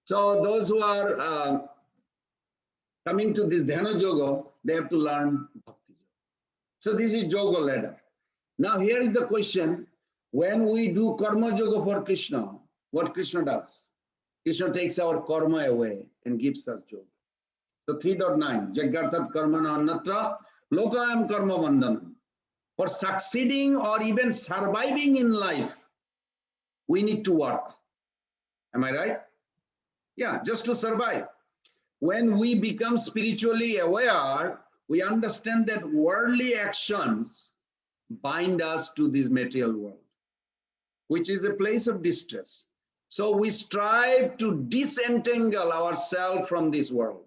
So those who are coming to this Dhyana Yoga, they have to learn Bhakti Yoga. So this is Yoga ladder. Now here is the question. When we do Karma Yoga for Krishna, what Krishna does? Krishna takes our karma away and gives us yoga. So 3.9, Jagartat karmana annatra lokayam karma bandhanam. For succeeding or even surviving in life, we need to work. Am I right? Yeah, just to survive. When we become spiritually aware, we understand that worldly actions bind us to this material world, which is a place of distress. So we strive to disentangle ourselves from this world.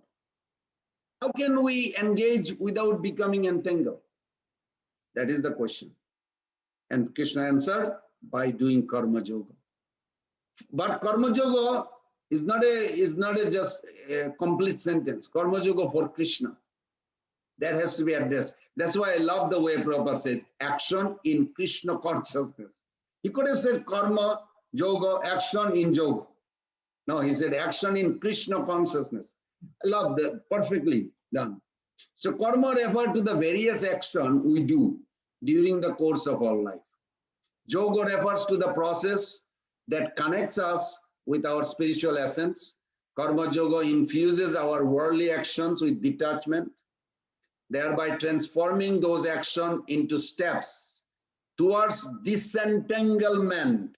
How can we engage without becoming entangled? That is the question. And Krishna answered by doing Karma Yoga. But Karma Yoga is not just a complete sentence. Karma Yoga for Krishna. That has to be addressed. That's why I love the way Prabhupada says, action in Krishna consciousness. He could have said Karma Yoga, action in yoga. No, he said action in Krishna consciousness. I love that, perfectly done. So karma refers to the various action we do during the course of our life. Yoga refers to the process that connects us with our spiritual essence. Karma Yoga infuses our worldly actions with detachment, thereby transforming those actions into steps towards disentanglement.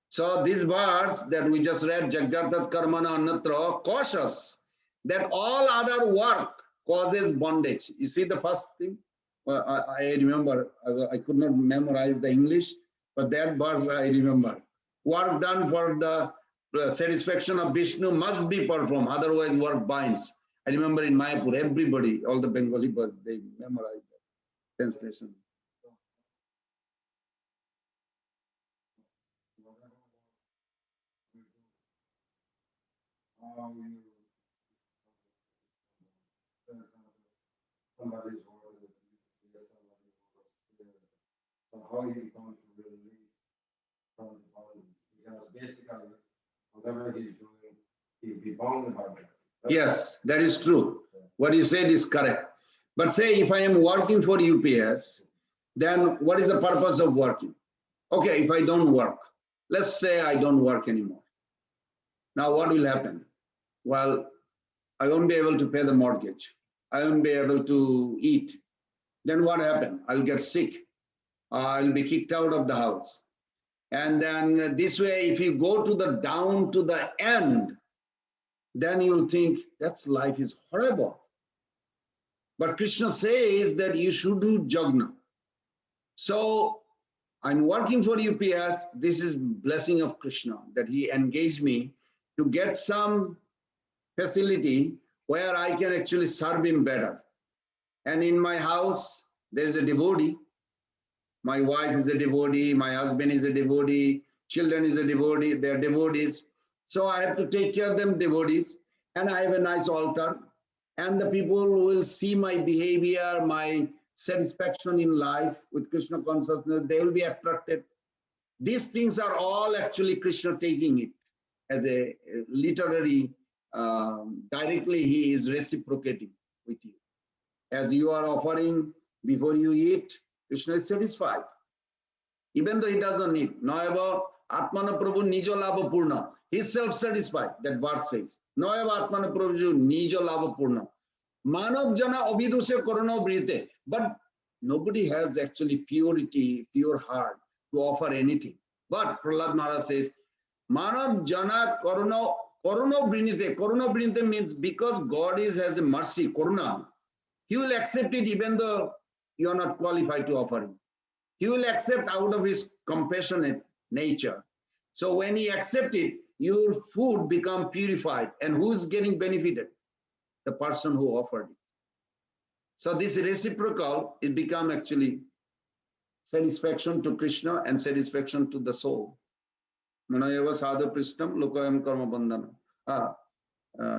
So this verse that we just read, Jagartat Karmana Annatra, cautious that all other work causes bondage. You see the first thing? I remember, I could not memorize the English, but that verse I remember. Work done for the satisfaction of Vishnu must be performed, otherwise work binds. I remember in Mayapur, everybody, all the Bengali bus, they memorized that translation. Somebody's world, how he becomes released from the body. Because basically, whatever he's doing, he'll be bound by that. Yes, that is true. What you said is correct. But say if I am working for UPS, then what is the purpose of working? Okay, if I don't work, let's say I don't work anymore. Now what will happen? Well, I won't be able to pay the mortgage. I won't be able to eat. Then what happened? I'll get sick. I'll be kicked out of the house. And then this way, if you go to the down to the end, then you'll think that's life is horrible. But Krishna says that you should do jagna. So I'm working for UPS. This is blessing of Krishna that he engaged me to get some facility where I can actually serve him better. And in my house, there's a devotee. My wife is a devotee, my husband is a devotee, children is a devotee, they're devotees. So I have to take care of them devotees, and I have a nice altar. And the people will see my behavior, my satisfaction in life with Krishna consciousness, they will be attracted. These things are all actually Krishna taking it as a literary, directly he is reciprocating with you. As you are offering before you eat, Krishna is satisfied. Even though he doesn't need. Noeva Atmana Prabhu Nijo Lava Purna. He's self-satisfied, that verse says. Noeva Atmana Prabhu Nijo Lava Purna. Manav Jana Abhidusya Korona Brite. But nobody has actually purity, pure heart to offer anything. But Prahlad Maharaj says, Manav Jana Korona Brinite. Korona Brinite means because God has a mercy, Koruna. He will accept it even though you are not qualified to offer him. He will accept out of his compassionate nature. So when he accepts it, your food become purified. And who is getting benefited? The person who offered it. So this reciprocal, it become actually satisfaction to Krishna and satisfaction to the soul. Manayava sadhu Krishnam lokayam karma bandhana.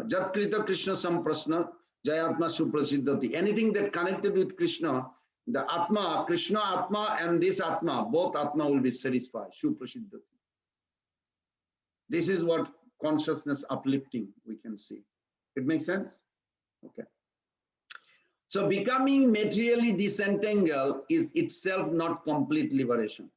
Jatkrita Krishna samprasna jayatma suprasiddhati. Anything that connected with Krishna, the Atma, Krishna Atma and this Atma, both Atma will be satisfied. Suprasiddhati. This is what consciousness uplifting we can see. It makes sense? Okay. So becoming materially disentangled is itself not complete liberation.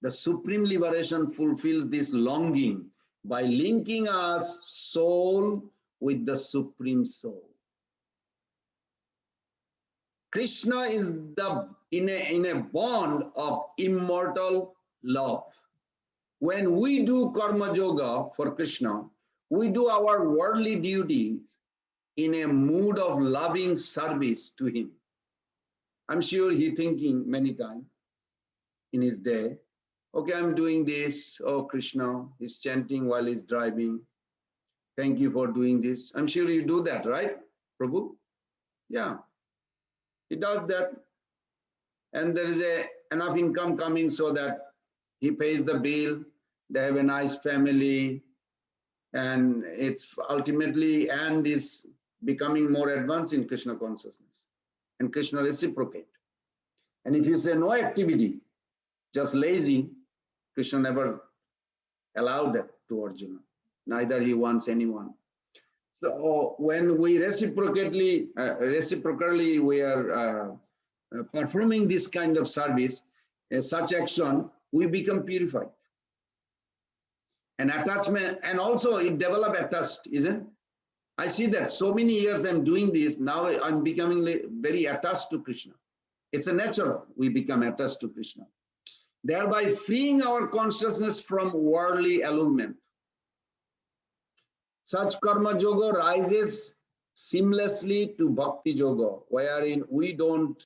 The supreme liberation fulfills this longing by linking us soul with the supreme soul. Krishna is in a bond of immortal love. When we do karma yoga for Krishna, we do our worldly duties in a mood of loving service to him. I'm sure he's thinking many times in his day, okay, I'm doing this. Oh, Krishna, he's chanting while he's driving. Thank you for doing this. I'm sure you do that, right, Prabhu? Yeah, he does that. And there is enough income coming so that he pays the bill. They have a nice family. And it's ultimately, and is becoming more advanced in Krishna consciousness. And Krishna reciprocate. And if you say no activity, just lazy, Krishna never allowed that to Arjuna. Neither he wants anyone. So when we reciprocally we are performing this kind of service, such action, we become purified. And attachment, and also it develop attached, isn't it? I see that so many years I'm doing this, now I'm becoming very attached to Krishna. It's a natural, we become attached to Krishna. Thereby freeing our consciousness from worldly allurement. Such karma yoga rises seamlessly to bhakti yoga, wherein we don't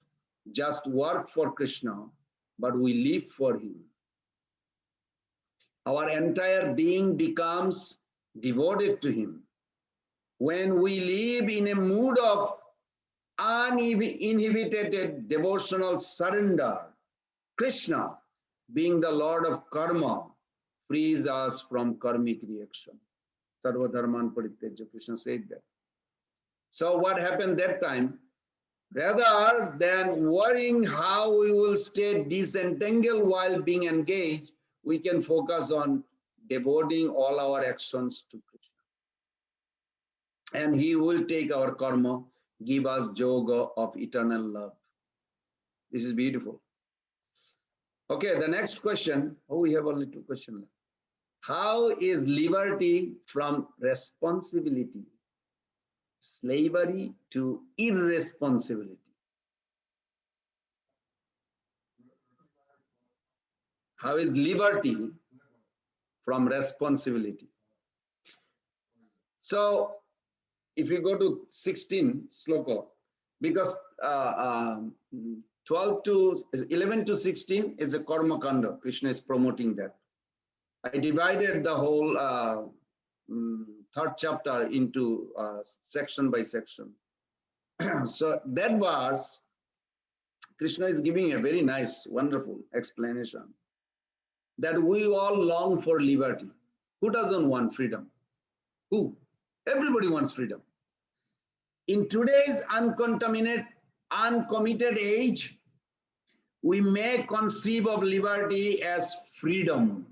just work for Krishna, but we live for him. Our entire being becomes devoted to him. When we live in a mood of uninhibited devotional surrender, Krishna, being the Lord of karma, frees us from karmic reaction. Sarva dharman parityajya, Krishna said that. So what happened that time? Rather than worrying how we will stay disentangled while being engaged, we can focus on devoting all our actions to Krishna. And he will take our karma, give us yoga of eternal love. This is beautiful. Okay, the next question. Oh, we have only 2 questions left. How is liberty from responsibility, slavery to irresponsibility? How is liberty from responsibility? So, if you go to 16 sloka, because 11 to 16 is a karma kanda. Krishna is promoting that. I divided the whole 3rd chapter into section by section. So that verse, Krishna is giving a very nice, wonderful explanation that we all long for liberty. Who doesn't want freedom? Who? Everybody wants freedom. In today's uncommitted age, we may conceive of liberty as freedom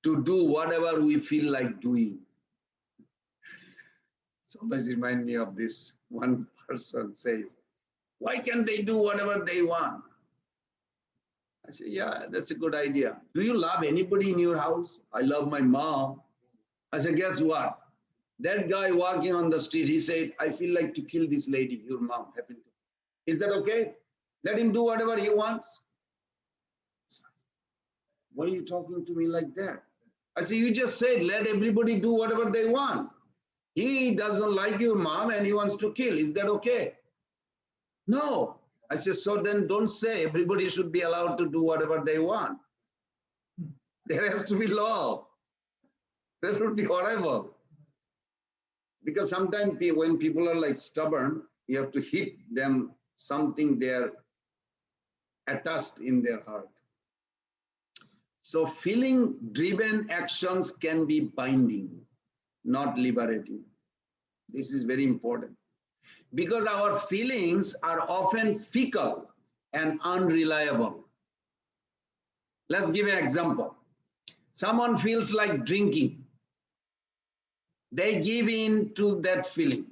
to do whatever we feel like doing. Sometimes remind me of this. One person says, why can't they do whatever they want? I say, yeah, that's a good idea. Do you love anybody in your house? I love my mom. I said, guess what? That guy walking on the street, he said, I feel like to kill this lady, your mom happened to. Is that okay? Let him do whatever he wants. Why are you talking to me like that? I said, you just said, let everybody do whatever they want. He doesn't like your mom and he wants to kill. Is that okay? No. I said, so then don't say everybody should be allowed to do whatever they want. There has to be law. That would be horrible. Because sometimes when people are like stubborn, you have to hit them something they're attached in their heart. So feeling driven actions can be binding, not liberating. This is very important. Because our feelings are often fickle and unreliable. Let's give an example. Someone feels like drinking. They give in to that feeling.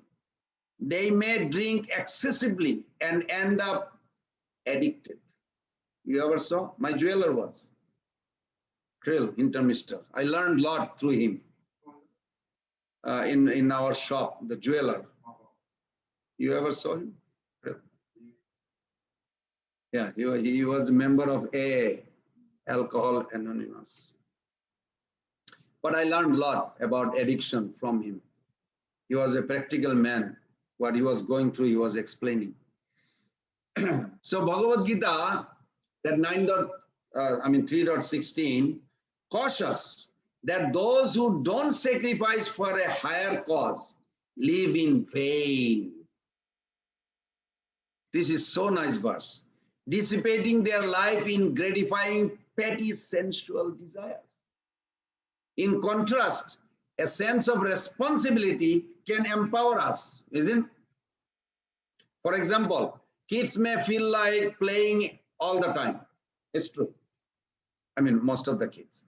They may drink excessively and end up addicted. You ever saw? My jeweler was Krill, intermister. I learned a lot through him in our shop, the jeweler. You ever saw him? Yeah, he was a member of AA, Alcohol Anonymous. But I learned a lot about addiction from him. He was a practical man. What he was going through, he was explaining. So Bhagavad Gita, that 3.16, cautious that those who don't sacrifice for a higher cause live in vain. This is so nice verse. Dissipating their life in gratifying petty sensual desires. In contrast, a sense of responsibility can empower us, isn't it? For example, kids may feel like playing all the time. It's true. I mean, most of the kids.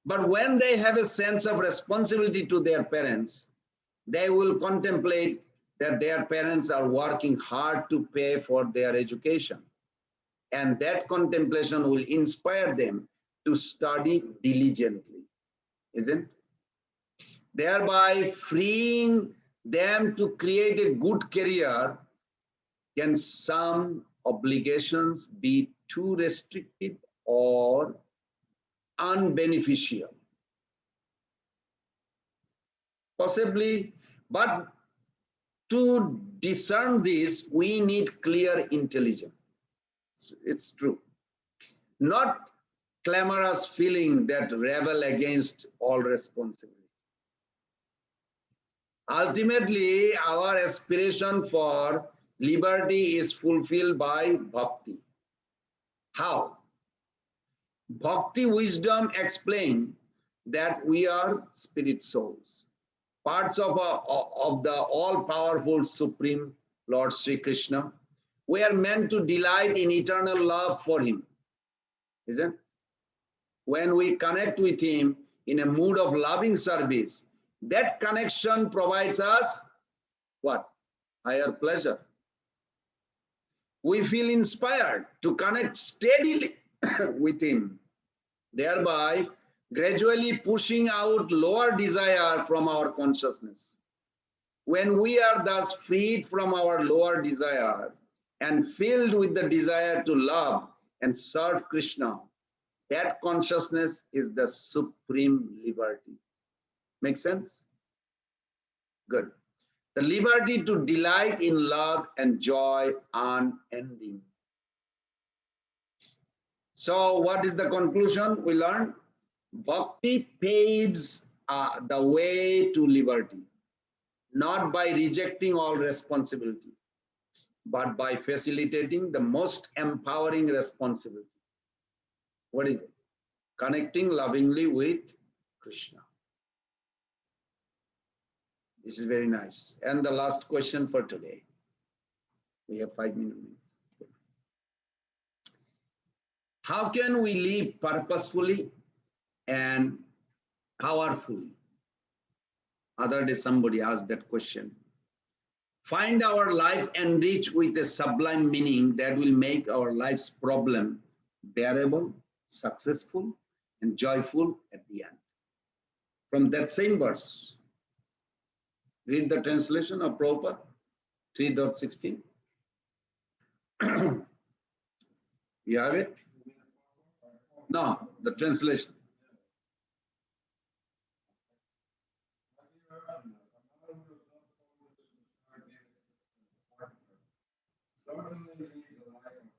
But when they have a sense of responsibility to their parents, they will contemplate that their parents are working hard to pay for their education. And that contemplation will inspire them to study diligently, isn't it? Thereby freeing them to create a good career. Can some obligations be too restrictive or unbeneficial? Possibly, but to discern this, we need clear intelligence. It's true. Not clamorous feeling that rebel against all responsibility. Ultimately, our aspiration for liberty is fulfilled by bhakti. How? Bhakti wisdom explains that we are spirit souls, parts of the all-powerful Supreme Lord Sri Krishna. We are meant to delight in eternal love for him, isn't it? When we connect with him in a mood of loving service, that connection provides us what? Higher pleasure. We feel inspired to connect steadily with him, thereby gradually pushing out lower desire from our consciousness. When we are thus freed from our lower desire and filled with the desire to love and serve Krishna, that consciousness is the supreme liberty. Make sense? Good. The liberty to delight in love and joy unending. So what is the conclusion we learned? Bhakti paves the way to liberty, not by rejecting all responsibility, but by facilitating the most empowering responsibility. What is it? Connecting lovingly with Krishna. This is very nice. And the last question for today. We have 5 minutes. How can we live purposefully and powerfully? Other day somebody asked that question. Find our life enriched with a sublime meaning that will make our life's problem bearable, successful, and joyful at the end. From that same verse, read the translation of Prabhupada, 3.16. You have it? No, the translation. certainly leads a life of sin.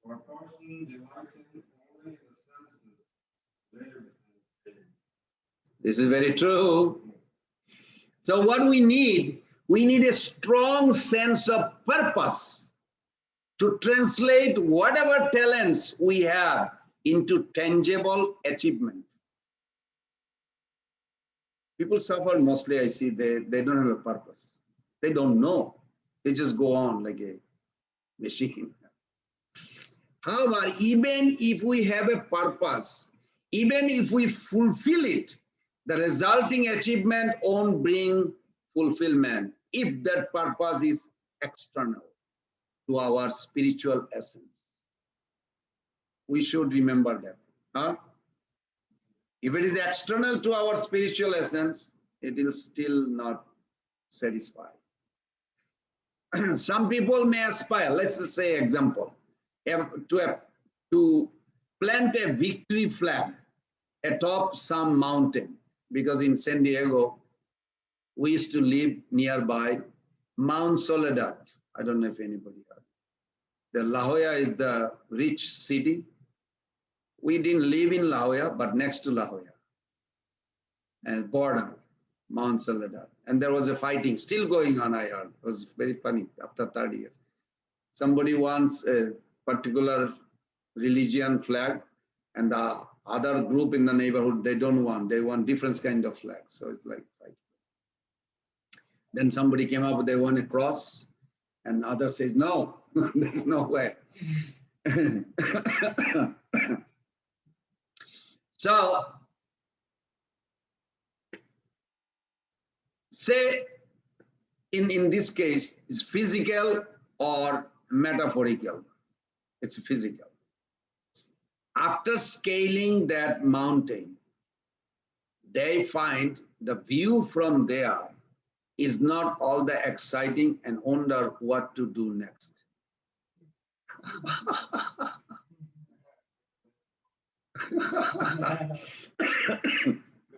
For a person delighting only in the senses lives in sin. This is very true. So what we need a strong sense of purpose to translate whatever talents we have into tangible achievement. People suffer mostly, I see, they don't have a purpose. They don't know. They just go on like a machine. However, even if we have a purpose, even if we fulfill it, the resulting achievement won't bring fulfillment if that purpose is external to our spiritual essence. We should remember that. Huh? If it is external to our spiritual essence, it will still not satisfy. Some people may aspire, let's say example, to plant a victory flag atop some mountain, because in San Diego, we used to live nearby Mount Soledad. I don't know if anybody heard. The La Jolla is the rich city. We didn't live in La Jolla, but next to La Jolla, and border, Mount Soledad. And there was a fighting still going on, I heard. It was very funny after 30 years. Somebody wants a particular religion flag, and the other group in the neighborhood, they don't want. They want different kind of flags. So it's like fight. Then somebody came up, they want a cross, and the other says, no, there's no way. So, say in this case, it's physical or metaphorical. It's physical. After scaling that mountain, they find the view from there is not all that exciting and wonder what to do next.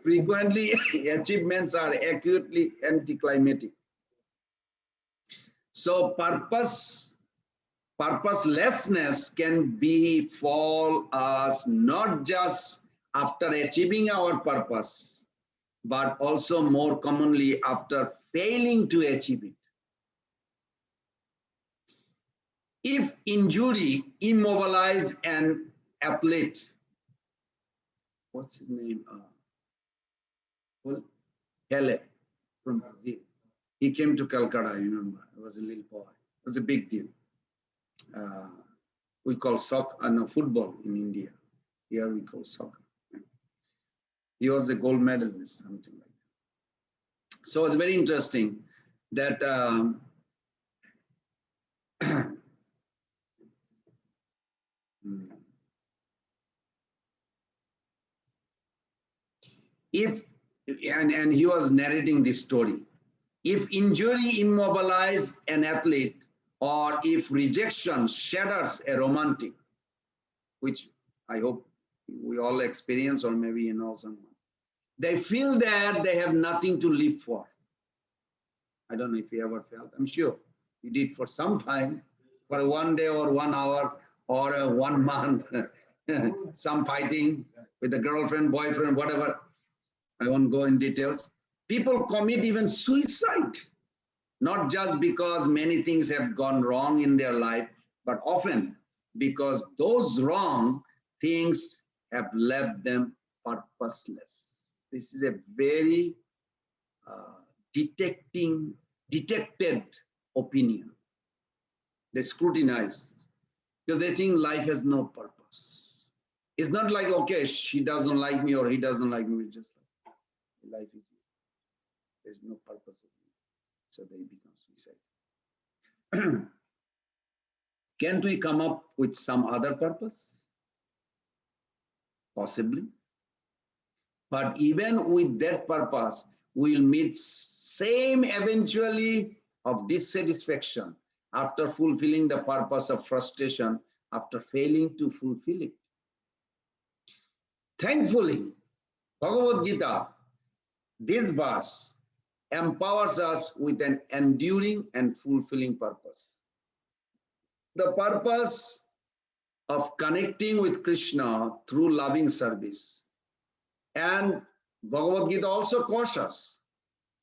Frequently, achievements are acutely anticlimactic. So purposelessness can befall us not just after achieving our purpose, but also more commonly after failing to achieve it. If injury immobilize an athlete, what's his name? Pele from Brazil. He came to Calcutta, I remember. It was a little boy. It was a big deal. We call soccer, no, football in India. Here we call soccer. He was a gold medalist, something like that. So it's very interesting that and he was narrating this story. If injury immobilize an athlete, or if rejection shatters a romantic, which I hope we all experience, or maybe you know someone, they feel that they have nothing to live for. I don't know if you ever felt, I'm sure you did for some time, for 1 day or 1 hour or 1 month, some fighting with a girlfriend, boyfriend, whatever. I won't go in details. People commit even suicide, not just because many things have gone wrong in their life, but often because those wrong things have left them purposeless. This is a very detected opinion. They scrutinize because they think life has no purpose. It's not like, okay, she doesn't like me or he doesn't like me. It's just like life is, there's no purpose of it. So they become suicide. Can't we come up with some other purpose? Possibly. But even with that purpose, we'll meet same eventually of dissatisfaction after fulfilling the purpose, of frustration after failing to fulfill it. Thankfully, Bhagavad Gita, this verse empowers us with an enduring and fulfilling purpose. the purpose of connecting with Krishna through loving service. And Bhagavad Gita also cautions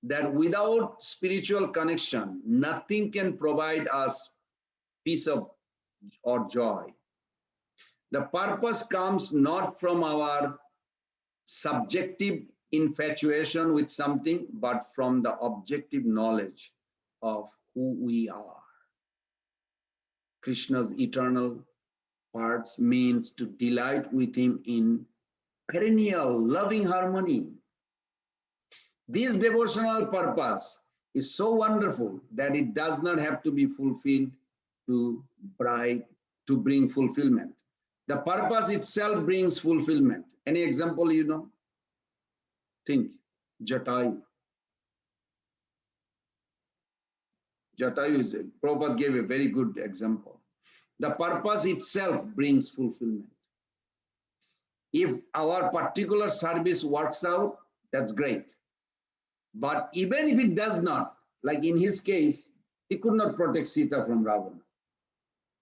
that without spiritual connection, nothing can provide us peace of or joy. The purpose comes not from our subjective infatuation with something, but from the objective knowledge of who we are. Krishna's eternal parts means to delight with him in perennial loving harmony. This devotional purpose is so wonderful that it does not have to be fulfilled to bring fulfillment. The purpose itself brings fulfillment. Any example you know? Think. Jatayu. Jatayu is, Prabhupada gave a very good example. The purpose itself brings fulfillment. If our particular service works out, that's great. But even if it does not, like in his case, he could not protect Sita from Ravana.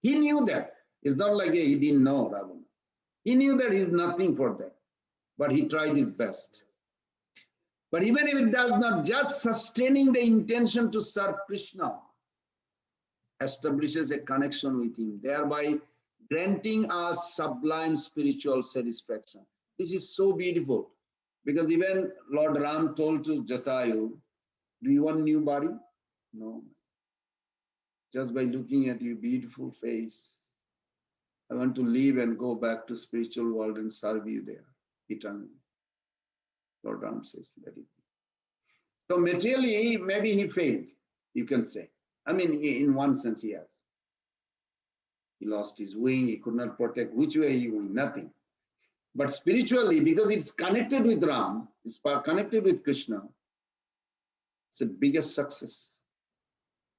He knew that. It's not like he didn't know Ravana. He knew that he's nothing for that, but he tried his best. But even if it does not, just sustaining the intention to serve Krishna establishes a connection with him, thereby granting us sublime spiritual satisfaction. This is so beautiful, because even Lord Ram told to Jatayu, do you want new body? No. Just by looking at your beautiful face, I want to leave and go back to spiritual world and serve you there eternally. Lord Ram says, let it be. So materially, maybe he failed, you can say. I mean, in one sense, he has. He lost his wing, he could not protect. Which way he went? Nothing. But spiritually, because it's connected with Ram, it's connected with Krishna, it's the biggest success,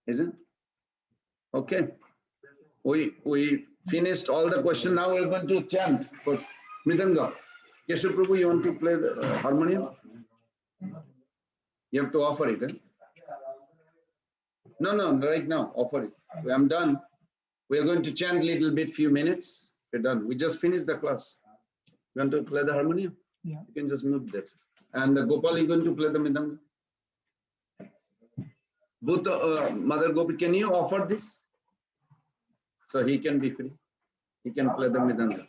isn't it? Okay. We finished all the questions. Now we're going to chant for Mridanga. Keshav Prabhu, you want to play the harmonium? You have to offer it. Eh? No, right now, offer it. I'm done. We're going to chant a little bit, few minutes. We're done. We just finished the class. You want to play the harmonium? Yeah. You can just move that. And Gopal, you're going to play the Mridanga? Mother Gopi, can you offer this? So he can be free. He can play the Mridanga.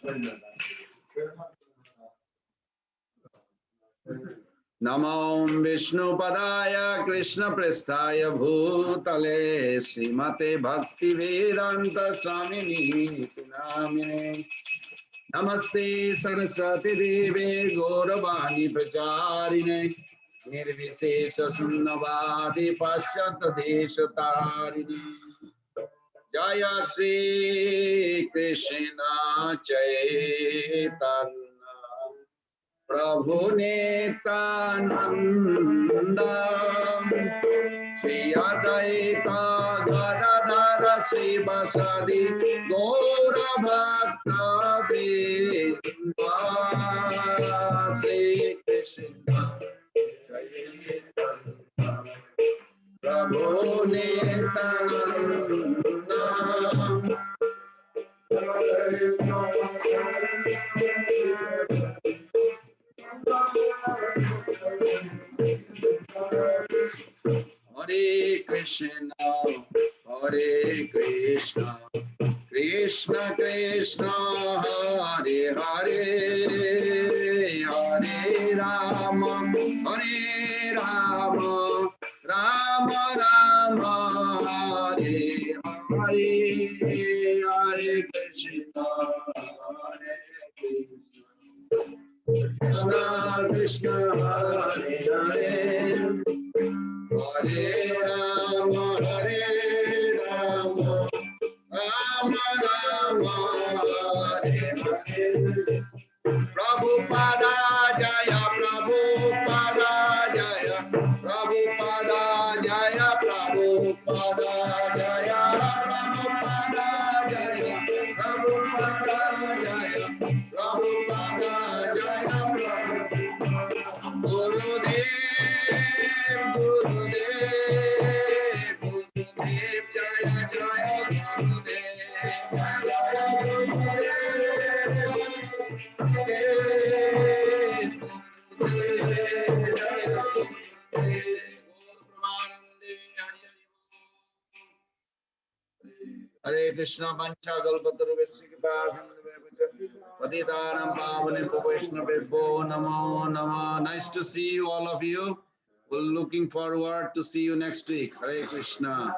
Namo Vishnu Padaya Krishna Prasthaya Bhutale Srimate Bhakti Vedanta Swamini Namine Namaste Saraswati Deve Gauravani Pracharine Nirvisesha Sunnavadi Paschata Desha Tarini Jaya Sri Krishna Chaitanya Prabhu Nityananda Sri Advaita Gadadhara Srivasadi Gaura Bhakta Vrinda Sri Krishna Chaitanya Prabhu Nityananda Hare Krishna, Hare Krishna, Krishna Krishna, Hare Hare, Hare Rama, Hare Rama, Rama Rama, Hare Hare, Hare Krishna, Hare Krishna, Krishna, Hare Hare. Hare Rama, Hare Rama, Rama Rama, Hare Hare. Prabhupada Jaya, Prabhupada Jaya, Prabhupada Jaya, Prabhupada Jaya, Prabhupada Jaya, Prabhupada Jaya, Prabhupada Jaya, Gurudev. Gurudev, Jaya Jaya Gurudev, Hare Krishna Pancha Kalpataruvesya Patitanam Pavanebhyo Vaishnavebhyo Namo Namo. Nice to see you, all of you. We're looking forward to see you next week. Hare Krishna.